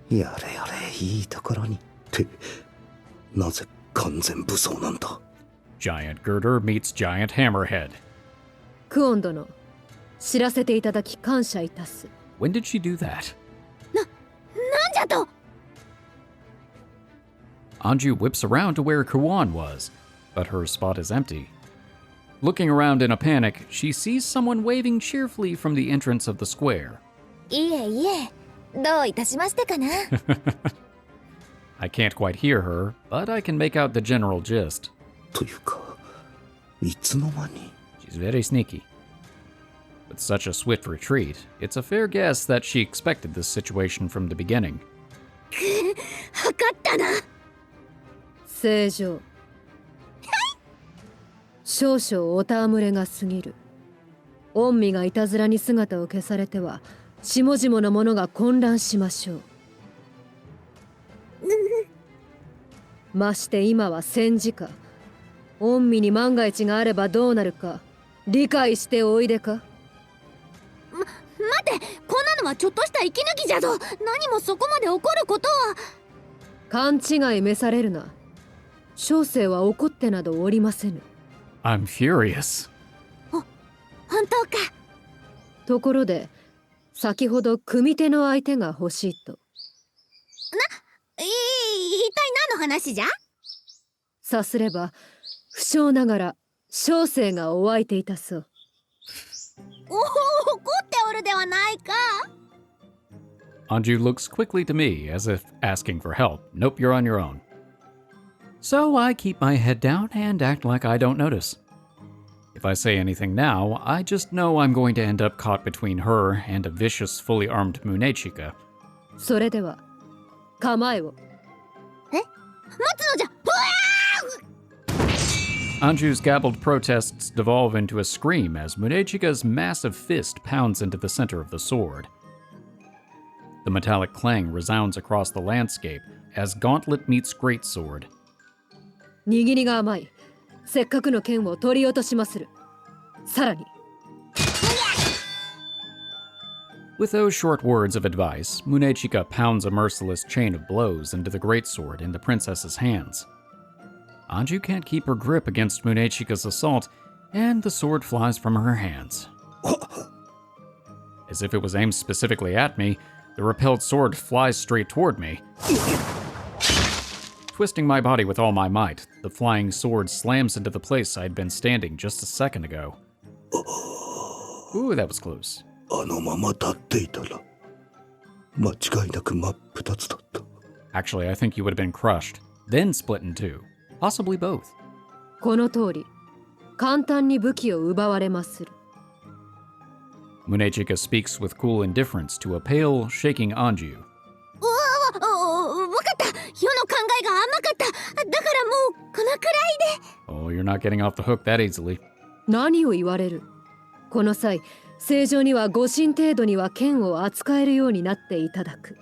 やれやれ、いいところに。って、なぜ完全武装なんだ。 Giant girder meets giant hammerhead. クオン殿、知らせていただき感謝いたす。 When did she do that? なんじゃと。 Anju whips around to where Kuon was, but her spot is empty. Looking around in a panic, she sees someone waving cheerfully from the entrance of the square. いえいえ、どういたしましてかな。I can't quite hear her, but I can make out the general gist. というか、いつの間に。 She's very sneaky. With such a swift retreat, it's a fair guess that she expected this situation from the beginning. はかったな。正常。少々お戯れが過ぎる。御身がいたずらに姿を消されては下々の者が混乱しましょう。まして今は戦時下。御身に万が一があればどうなるか理解しておいでか。待て、こんなのはちょっとした息抜きじゃぞ。何もそこまで起こることは。勘違い召されるな。小生は怒ってなどおりませぬ。 I'm furious. 本当か。ところで先ほど組手の相手が欲しいと。一体何の話じゃ？さすれば不詳ながら小生がお相手いたそう。おお、怒っておるではないか。 Anju looks quickly to me as if asking for help. Nope, you're on your own. So I keep my head down and act like I don't notice. If I say anything now, I just know I'm going to end up caught between her and a vicious, fully armed Munechika. それでは構えを。待つのじゃ。Anju's gabbled protests devolve into a scream as Munechika's massive fist pounds into the center of the sword. The metallic clang resounds across the landscape as gauntlet meets greatsword. 握りが甘い。せっかくの剣を取り落としまする。さらに。With those short words of advice, Munechika pounds a merciless chain of blows into the greatsword in the princess's hands. Anju can't keep her grip against Munechika's assault, and the sword flies from her hands. As if it was aimed specifically at me, the repelled sword flies straight toward me. Twisting my body with all my might, the flying sword slams into the place I'd been standing just a second ago. Ooh, that was close. あのまま立っていたら間違いなく真っ二つだった。 Actually, I think you would have been crushed, then split in two. Possibly both. この通り簡単に武器を奪われまする。 Munechika speaks with cool indifference to a pale, shaking Anju. わかった。世の考えが甘かった。だからもうこのくらいで。 Oh, you're not getting off the hook that easily. 何を言われる。この際正常には誤信程度には剣を扱えるようになっていただく。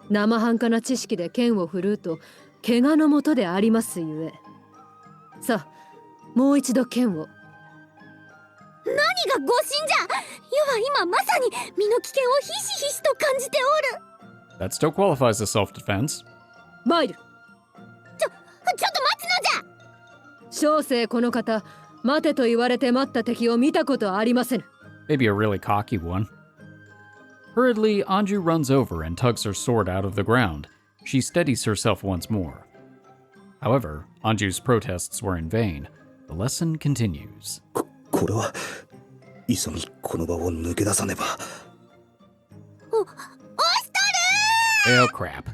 生半可な知識で剣を振るうと怪我のもとでありますゆえ。さあもう一度剣を。何が誤信じゃ。余は今まさに身の危険をひしひしと感じておる。 That still qualifies as self-defense. マイル。ちょっと待つのじゃ。小生この方、待てと言われて待った敵を見たことありません。 Maybe a really cocky one. Hurriedly, Anju runs over and tugs her sword out of the ground. She steadies herself once more. However, Anju's protests were in vain. The lesson continues. これは急ぎこの場を抜け出さねば。Oh crap.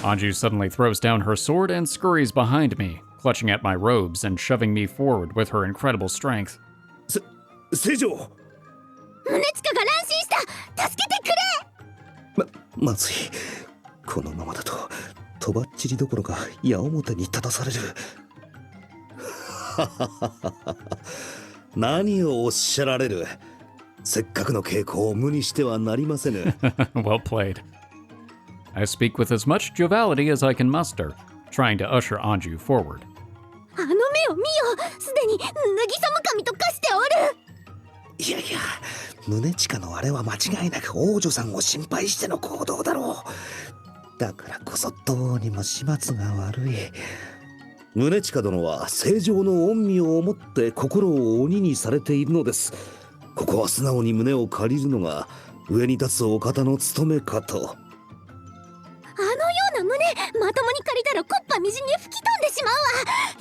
Anju suddenly throws down her sword and scurries behind me, clutching at my robes and shoving me forward with her incredible strength. 聖女。宗近が乱心した。助けてくれ。まずい。このままだととばっちりどころか矢面に立たされる。何をおっしゃられる。せっかくの稽古を無にしてはなりませぬ。Well played. I speak with as much joviality as I can muster, trying to usher Anju forward. あの目を見よ。すでに脱ぎさむ神と化しておる。いやいや、宗近のあれは間違いなく王女さんを心配しての行動だろう。だからこそどうにも始末が悪い。宗近殿は正常の恩義を思って心を鬼にされているのです。ここは素直に胸を借りるのが上に立つお方の務めかと。あのような胸まともに借りたらコッパみじんに吹き飛んでしまう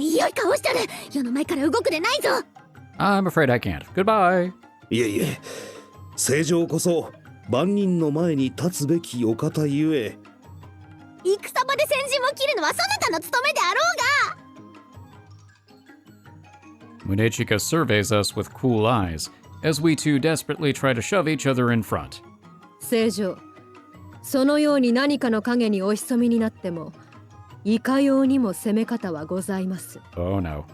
わ。よい顔したる。世の前から動くでないぞ。 I'm afraid I can't. Goodbye. いえいえ、正常こそ万人の前に立つべきお方ゆえ。戦場で先陣を切るのはそなたの務めであろうが。 Munechika surveys us with cool eyes, as we two desperately try to shove each other in front. 正常。そのように何かの影にお潜みになっても、いかようにも攻め方はございます。Oh no.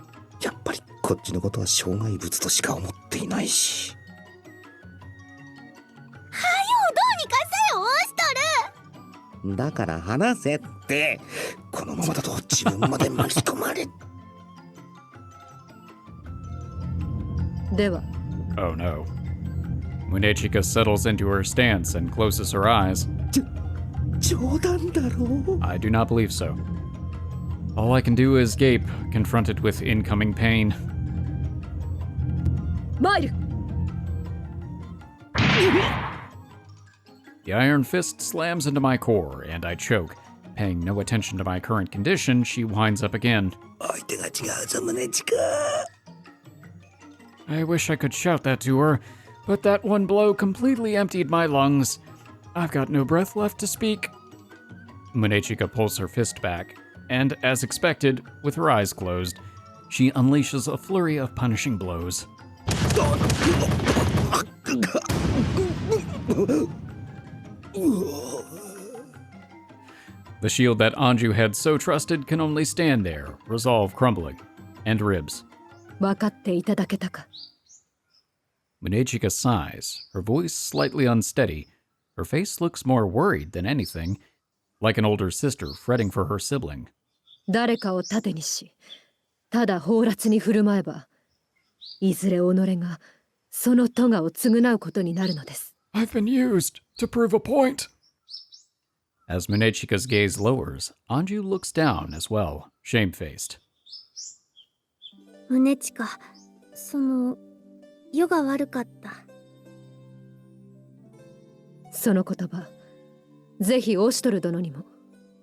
やっぱりこっちのことは障害物としか思っていないし。どうにかせよ、オシトル。だから話せって。このままだと自分まで巻き込まれ。では。 Oh no. Munechika settles into her stance and closes her eyes. 冗談だろ。 I do not believe so. All I can do is gape, confronted with incoming pain. マイル The iron fist slams into my core, and I choke. Paying no attention to my current condition, she winds up again. 相手が違うぞ、宗近。 I wish I could shout that to her, but that one blow completely emptied my lungs. I've got no breath left to speak. Munechika pulls her fist back, and as expected, with her eyes closed, she unleashes a flurry of punishing blows. The shield that Anju had so trusted can only stand there, resolve crumbling, and ribs. 分かっていただけたか Munechika sighs, her voice slightly unsteady. Her face looks more worried than anything, like an older sister fretting for her sibling. 誰かを盾にしただ放埓に振る舞えばいずれ己がその咎を償うことになるのです I've been used to prove a point. As Munechika's gaze lowers, Anju looks down as well, shamefaced. 宗近、世が悪かった。その言葉ぜひオシュトル殿にも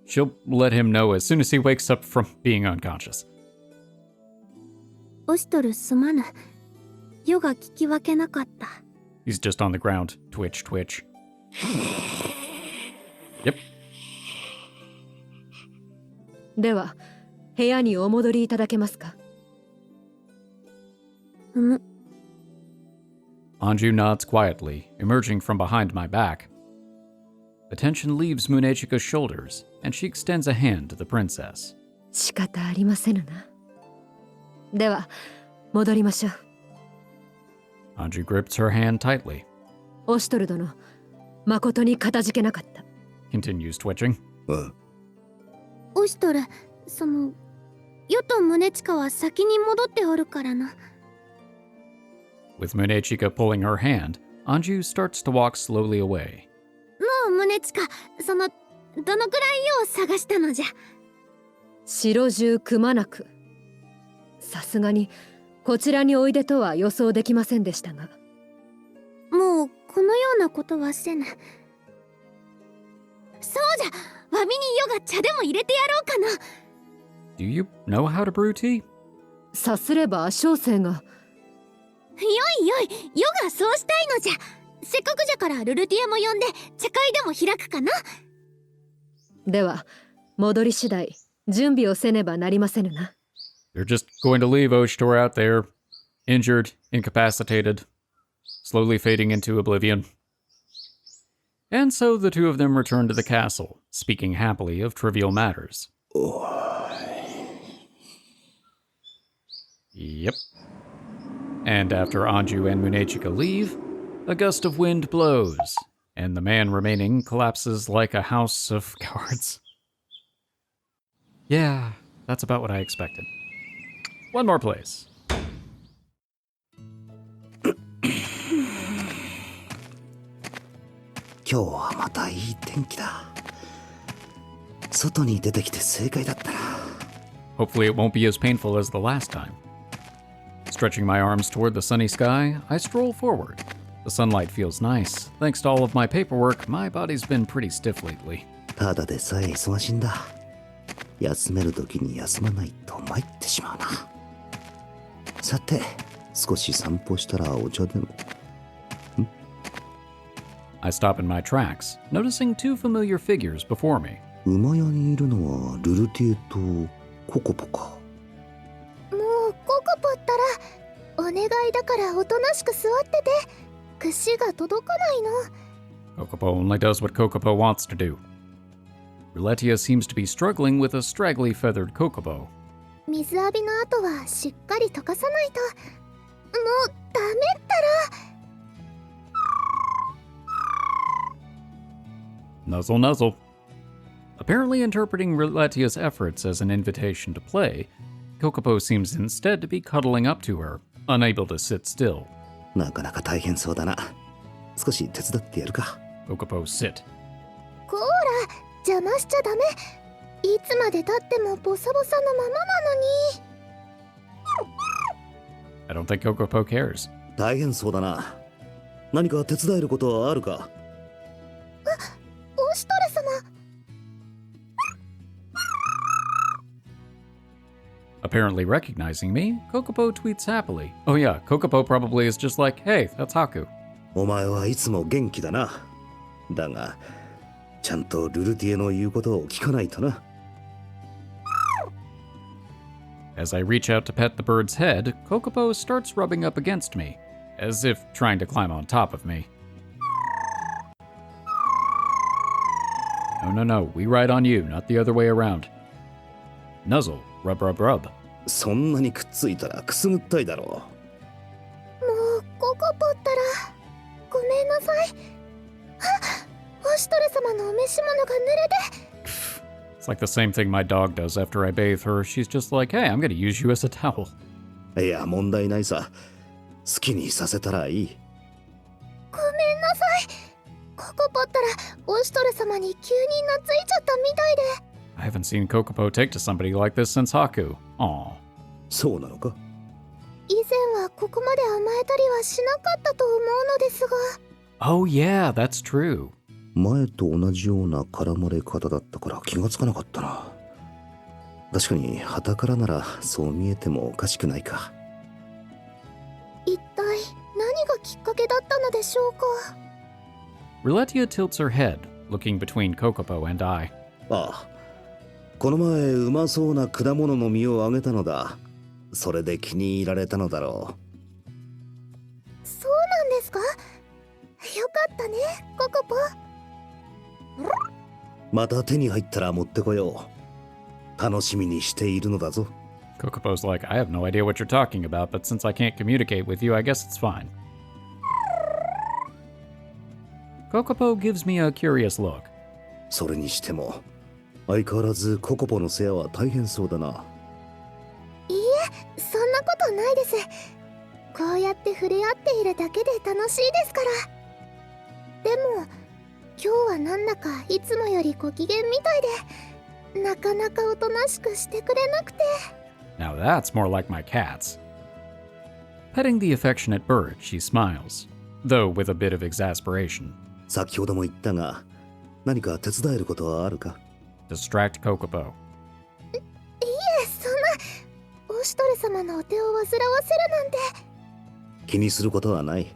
She'll let him know as soon as he wakes up from being unconscious. オシトルすまぬ。世が聞き分けなかった。 He's just on the ground, twitch, twitch. Yep. では部屋にお戻りいただけますか Anju nods quietly, emerging from behind my back. The tension leaves Munechika's shoulders, and she extends a hand to the princess. 仕方ありませぬなでは戻りましょう Anju grips her hand tightly, オシュトル殿誠にかたじけなかった continues twitching. オシトル、世と宗近は先に戻っておるからな。With Munechika pulling her hand, Anju starts to walk slowly away. もう宗近、どのくらい世を探したのじゃ。城中くまなくさすがにこちらにおいでとは予想できませんでしたがもうこのようなことはせぬ。そうじゃ、わびに世が茶でも入れてやろうかな。Do you know how to brew tea? さすれば小生がよいよい、世がそうしたいのじゃ。せっかくじゃからルルティエも呼んで茶会でも開くかな。では戻り次第準備をせねばなりませぬな They're just going to leave Oshtor out there, injured, incapacitated, slowly fading into oblivion. And so the two of them return to the castle, speaking happily of trivial matters. Yep. And after Anju and Munechika leave, a gust of wind blows, and the man remaining collapses like a house of cards. Yeah, that's about what I expected. One more place. 今日はまたいい天気だ。外に出てきて正解だったな。 Hopefully it won't be as painful as the last time. Stretching my arms toward the sunny sky, I stroll forward. The sunlight feels nice. Thanks to all of my paperwork, my body's been pretty stiff lately. ただでさえ忙しいんだ。休める時に休まないと参ってしまうな。さて、少し散歩したらお茶でも。I stop in my tracks, noticing two familiar figures before me. 馬屋にいるのはルルティエとココポか。もうココポったらお願いだからおとなしく座ってて。串が届かないの。 Kokopo only does what Kokopo wants to do. Ruletia seems to be struggling with a straggly feathered Kokopo. 水浴びの後はしっかり溶かさないと。もうダメったら。Nuzzle nuzzle. Apparently interpreting Ruletia's efforts as an invitation to play, Kokopo seems instead to be cuddling up to her, unable to sit still. なかなか大変そうだな。少し手伝ってやるか。Kokopo sit. こーら、邪魔しちゃダメ。いつまで経ってもボサボサのままなのに。 I don't think Kokopo cares. 大変そうだな。何か手伝えることはあるか？オシトル様。 Apparently recognizing me, Kokopo tweets happily. Oh yeah, Kokopo probably is just like, hey, that's Haku. お前はいつも元気だな。だが、ちゃんとルルティエの言うことを聞かないとな。As I reach out to pet the bird's head, Kokopo starts rubbing up against me, as if trying to climb on top of me. No, we ride on you, not the other way around. Nuzzle, rub, rub, rub. そんなにくっついたらくすぐったいだろもうココポったらごめんなさい。あ、オシトル様のお召し物が濡れて。 It's like the same thing my dog does after I bathe her. She's just like, hey, I'm gonna use you as a towel. う。いや、問題ないさ。好きにさせたらいい。ごめんなさい。ココポったらオシトル様に急に懐いちゃったみたいで。 I haven't seen Kokopo take to somebody like this since Haku. Aw. そうなのか？以前はここまで甘えたりはしなかったと思うのですが。 Oh yeah, that's true. 前と同じような絡まれ方だったから気がつかなかったな。確かに傍からならそう見えてもおかしくないか。一体何がきっかけだったのでしょうか。 Ruletia tilts her head, looking between Kokopo and I. ああ、この前うまそうな果物の実をあげたのだ。それで気に入られたのだろそうなんですか。よかったね、ココポ。う。また手に入ったら持ってこよう。楽しみにしているのだぞ。 Kokopo's like, I have no idea what you're talking about, but since I can't communicate with you, I guess it's fine. Kokopo gives me a curious look. それにしても相変わらずココポの世話は大変そうだな。いいえ、そんなことないです。こうやって触れ合っているだけで楽しいですから。でも今日はなんだかいつもよりご機嫌みたいで、なかなかおとなしくしてくれなくて。 Now that's more like my cats. Petting the affectionate bird, she smiles, though with a bit of exasperation. 先ほども言ったが、何か手伝えることはあるか？ Distract Kokopo. いえ、そんなオシトル様のお手を煩わせるなんて。気にすることはない。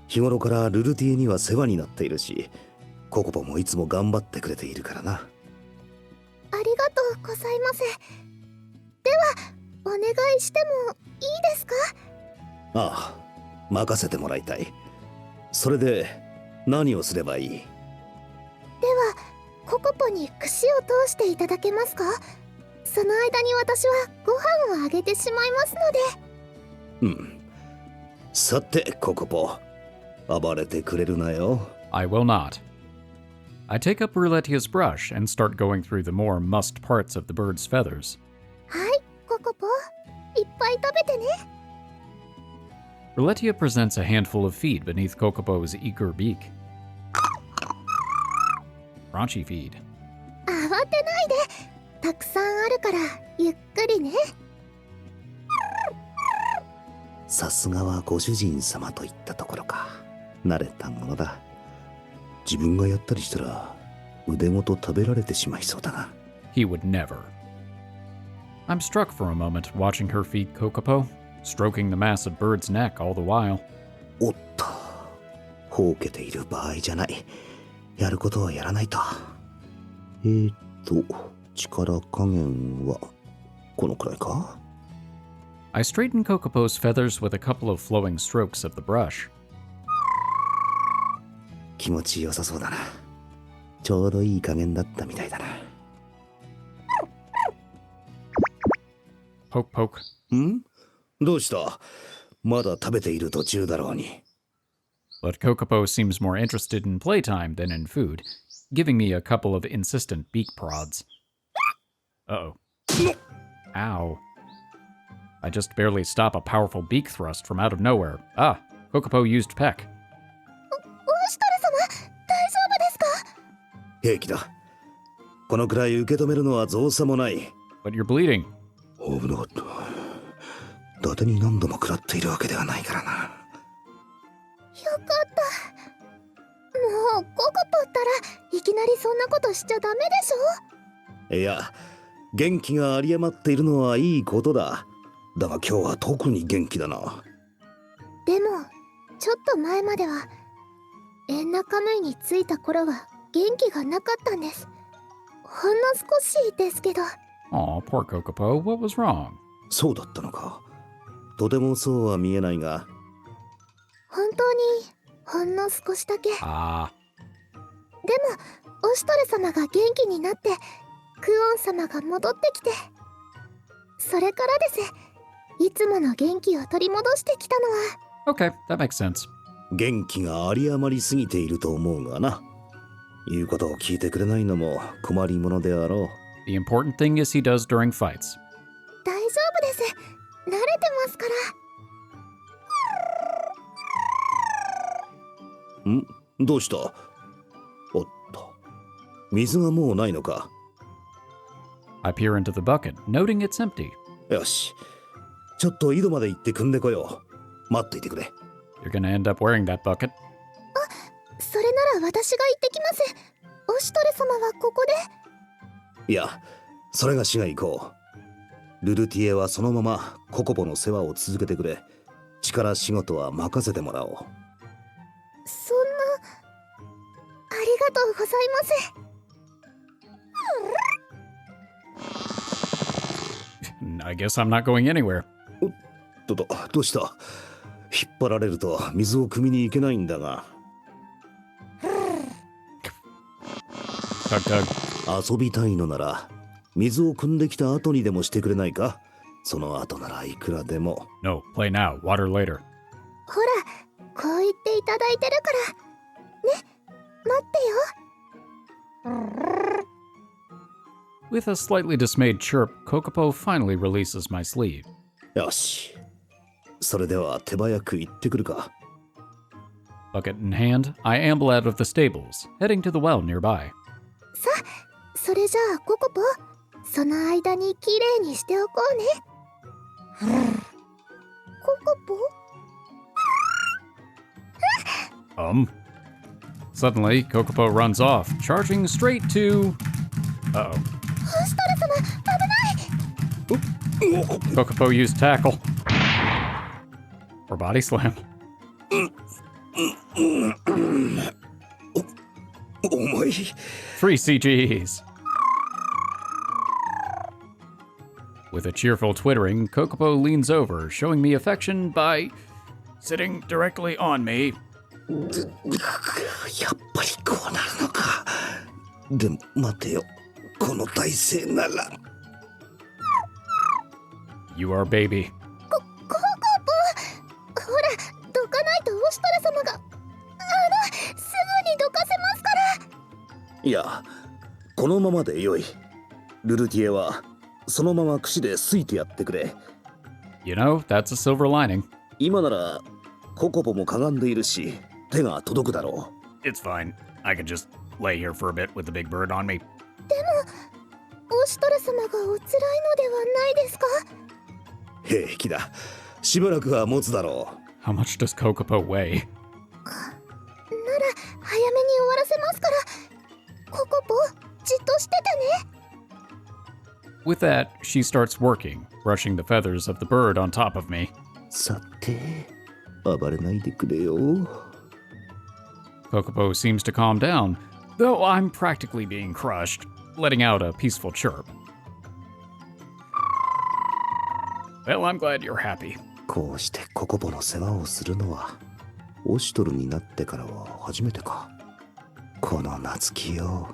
日頃からルルティエには世話になっているし、ココポもいつも頑張ってくれているからな。ありがとうございます。ではお願いしてもいいですか？ああ、任せてもらいたい。それで何をすればいい？ではココポに串を通していただけますか？その間に私はご飯をあげてしまいますので。うん。さてココポ、暴れてくれるなよ。 I will not. I take up Ruletia's brush and start going through the more mussed parts of the bird's feathers. はい、ココポ、いっぱい食べてね。 Ruletia presents a handful of feed beneath Kokopo's eager beak. Raunchy feed. 慌てないで。たくさんあるからゆっくりね。さすがはご主人様といったところか。慣れたものだ。自分がやったりしたら腕ごと食べられてしまいそうだな。 He would never. I'm struck for a moment watching her feed Kokopo, stroking the massive bird's neck all the while. おっと、ほうけている場合じゃない。やることはやらないと。力加減はこのくらいか？ I straighten Kokopo's feathers with a couple of flowing strokes of the brush. 気持ちよさそうだな。ちょうどいい加減だったみたいだな。Poke poke. ん？どうした？まだ食べている途中だろうに。But Kokopo seems more interested in playtime than in food, giving me a couple of insistent beak prods. Uh-oh. Ow. I just barely stop a powerful beak thrust from out of nowhere. Ah, Kokopo used peck. オシトル様、大丈夫ですか？平気だ。このくらい受け止めるのは造作もない。 But you're bleeding. 危なかった。伊達に何度も食らっているわけではないからな。よかった。もうココポったらいきなりそんなことしちゃダメでしょ。いや、元気が有り余っているのはいいことだ。だが今日は特に元気だな。でもちょっと前まではエンナカムイに着いた頃は元気がなかったんです。ほんの少しですけど。Aw, poor Kokopo. What was wrong? そうだったのか。とてもそうは見えないが。本当にほんの少しだけ。でも Ah. オシュトレ様が元気になってクオン様が戻ってきて、それからです。いつもの元気を取り戻してきたのは。 Okay, that makes sense. 元気が有り余りすぎていると思うがな。言うことを聞いてくれないのも困りものであろう。 The important thing is he does during fights. 大丈夫です。慣れてますから。どうした？おっと、水がもうないのか。 I peer into the bucket, noting it's empty. よし、ちょっと井戸まで行って汲んでこよう。待っていてくれ。 You're gonna end up wearing that bucket. それなら私が行ってきます。オシュトレ様はここで。いや、それがしが行こう。ルルティエはそのままココポの世話を続けてくれ。力仕事は任せてもらおう。そんな、ありがとうございます。 I guess I'm not going anywhere. どうした？引っ張られると水を汲みに行けないんだが。Tug tug. 遊びたいのなら水を汲んできた後にでもしてくれないか？その後ならいくらでも。 No, play now, water later. ほら、こう言っていただいてるから。ね、待ってよ。 With a slightly dismayed chirp, Kokopo finally releases my sleeve. よし。それでは手早く行ってくるか。 Bucket in hand, I amble out of the stables, heading to the well nearby. さあ、それじゃあココポ、その間にきれいにしておこうね。ココポ？ Suddenly, Kokopo runs off, charging straight to... Uh-oh. オシュトレ様、危ない！ Kokopo used tackle. Or body slam. 重い。 3 CGs. With a cheerful twittering, Kokopo leans over, showing me affection by sitting directly on me. やっぱりこうなるのか。でも待てよ。この体勢なら。 You are baby. ココポ！ほら、どかないとオシュトレ様が。すぐにどかせますから。いや、このままでよい。ルルティエはそのまま櫛で裂いてやってくれ。 You know, that's a silver lining. 今ならココポもかがんでいるし手が届くだろう。 It's fine. I can just lay here for a bit with the big bird on me. オシュトレ様がお辛いのではないですか？平気だ。しばらくは持つだろう。 How much does Kokopo weigh? なら早めに終わらせますから。ココポ、じっとしててね。 With that, she starts working, brushing the feathers of the bird on top of me. さて、暴れないでくれよ。 Kokopo seems to calm down, though I'm practically being crushed, letting out a peaceful chirp. Well, I'm glad you're happy. こうしてココポの世話をするのはオシュトルになってからは初めてか。この夏希よ。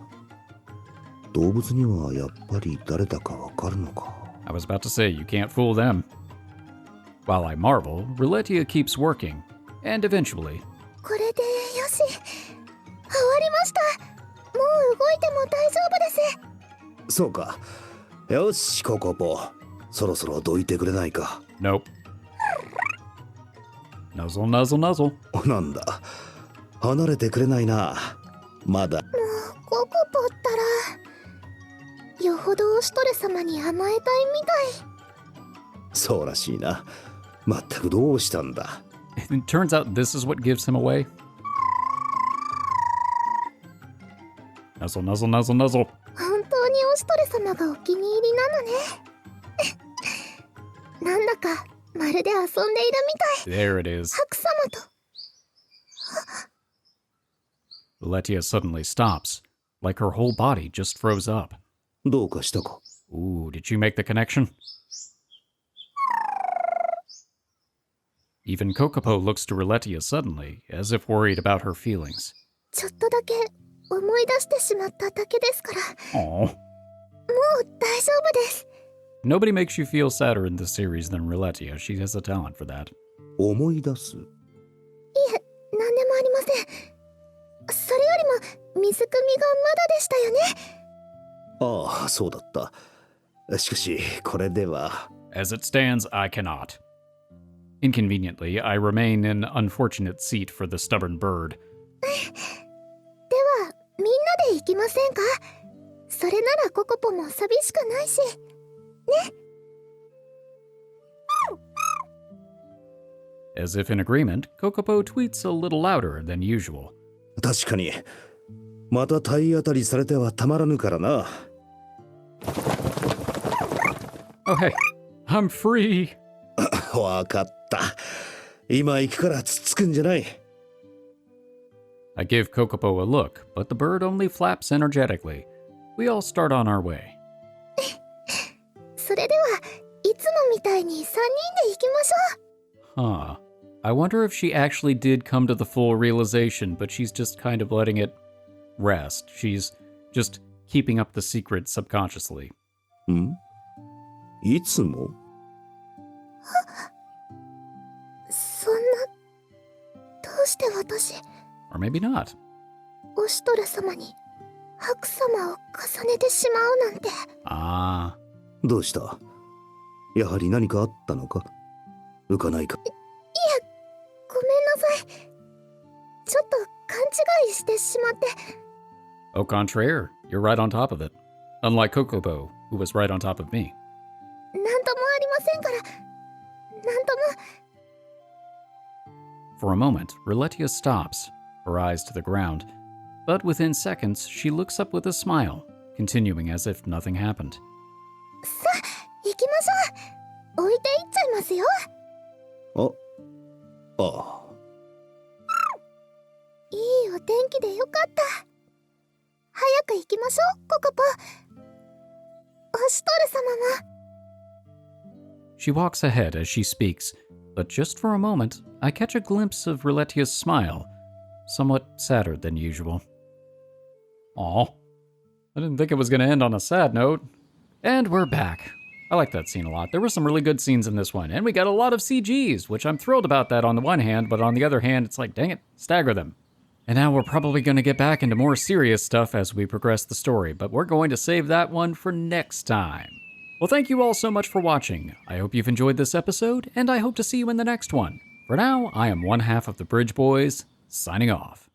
動物にはやっぱり誰だかわかるのか。 I was about to say, you can't fool them. While I marvel, Riletia keeps working, and eventually... これでよし。終わりました。もう動いても大丈夫です。そうか。よし、ココポ。そろそろどいてくれないか。 Nope. Nuzzle, nuzzle, nuzzle. なんだ。離れてくれないな。まだ。ココポったらよほどオシュトレ様に甘えたいみたい。そうらしいな。まったくどうしたんだ。It turns out this is what gives him away. Nuzzle, nuzzle, nuzzle, nuzzle. 本当にオシュトレ様がお気に入りなのね。なんだかまるで遊んでいるみたい。 There it is. 白様と。 Valetia suddenly stops, like her whole body just froze up. どうかしたか。 Ooh, did you make the connection? Even Kokopo looks to Riletia suddenly, as if worried about her feelings. ちょっとだけ思い出してしまっただけですから。 Aw. もう大丈夫です。 Nobody makes you feel sadder in this series than Riletia. She has a talent for that. 思い出す。いえ、何でもありません。それよりも水汲みがまだでしたよね。ああ、そうだった。しかし、これでは。 As it stands, I cannot. Inconveniently, I remain an unfortunate seat for the stubborn bird. では、みんなで行きませんか？それならココポも寂しくないし。ね。 As if in agreement, Kokopo tweets a little louder than usual. 確かに。また体当たりされてはたまらぬからな。Oh, hey, I'm free. わかった。今行くからつっつくんじゃない。I give Kokopo a look, but the bird only flaps energetically. We all start on our way. それではいつもみたいに3人で行きましょう。 Huh. I wonder if she actually did come to the full realization, but she's just kind of letting it rest. She's just keeping up the secret subconsciously. ん？いつも？そんな、どうして私、 Or maybe not. オシュトレ様に白様を重ねてしまうなんて。 Ah. どうした？やはり何かあったのか？浮かないか？ごめんなさい。ちょっと勘違いしてしまって。 Au contraire, you're right on top of it. Unlike Kokopo, who was right on top of me. なんともありませんから。なんとも。 For a moment, Riletia stops, her eyes to the ground. But within seconds, she looks up with a smile, continuing as if nothing happened. さあ、行きましょう。置いていっちゃいますよ。ああ。いいお天気でよかった。早く行きましょう、ココポ。オシュトレ様も。 She walks ahead as she speaks, but just for a moment, I catch a glimpse of Riletia's smile, somewhat sadder than usual. Aw, I didn't think it was going to end on a sad note. And we're back. I like that scene a lot. There were some really good scenes in this one, and we got a lot of CGs, which I'm thrilled about that on the one hand, but on the other hand, it's like, dang it, stagger them. And now we're probably going to get back into more serious stuff as we progress the story, but we're going to save that one for next time. Well, thank you all so much for watching. I hope you've enjoyed this episode, and I hope to see you in the next one. For now, I am one half of the Bridge Boys, signing off.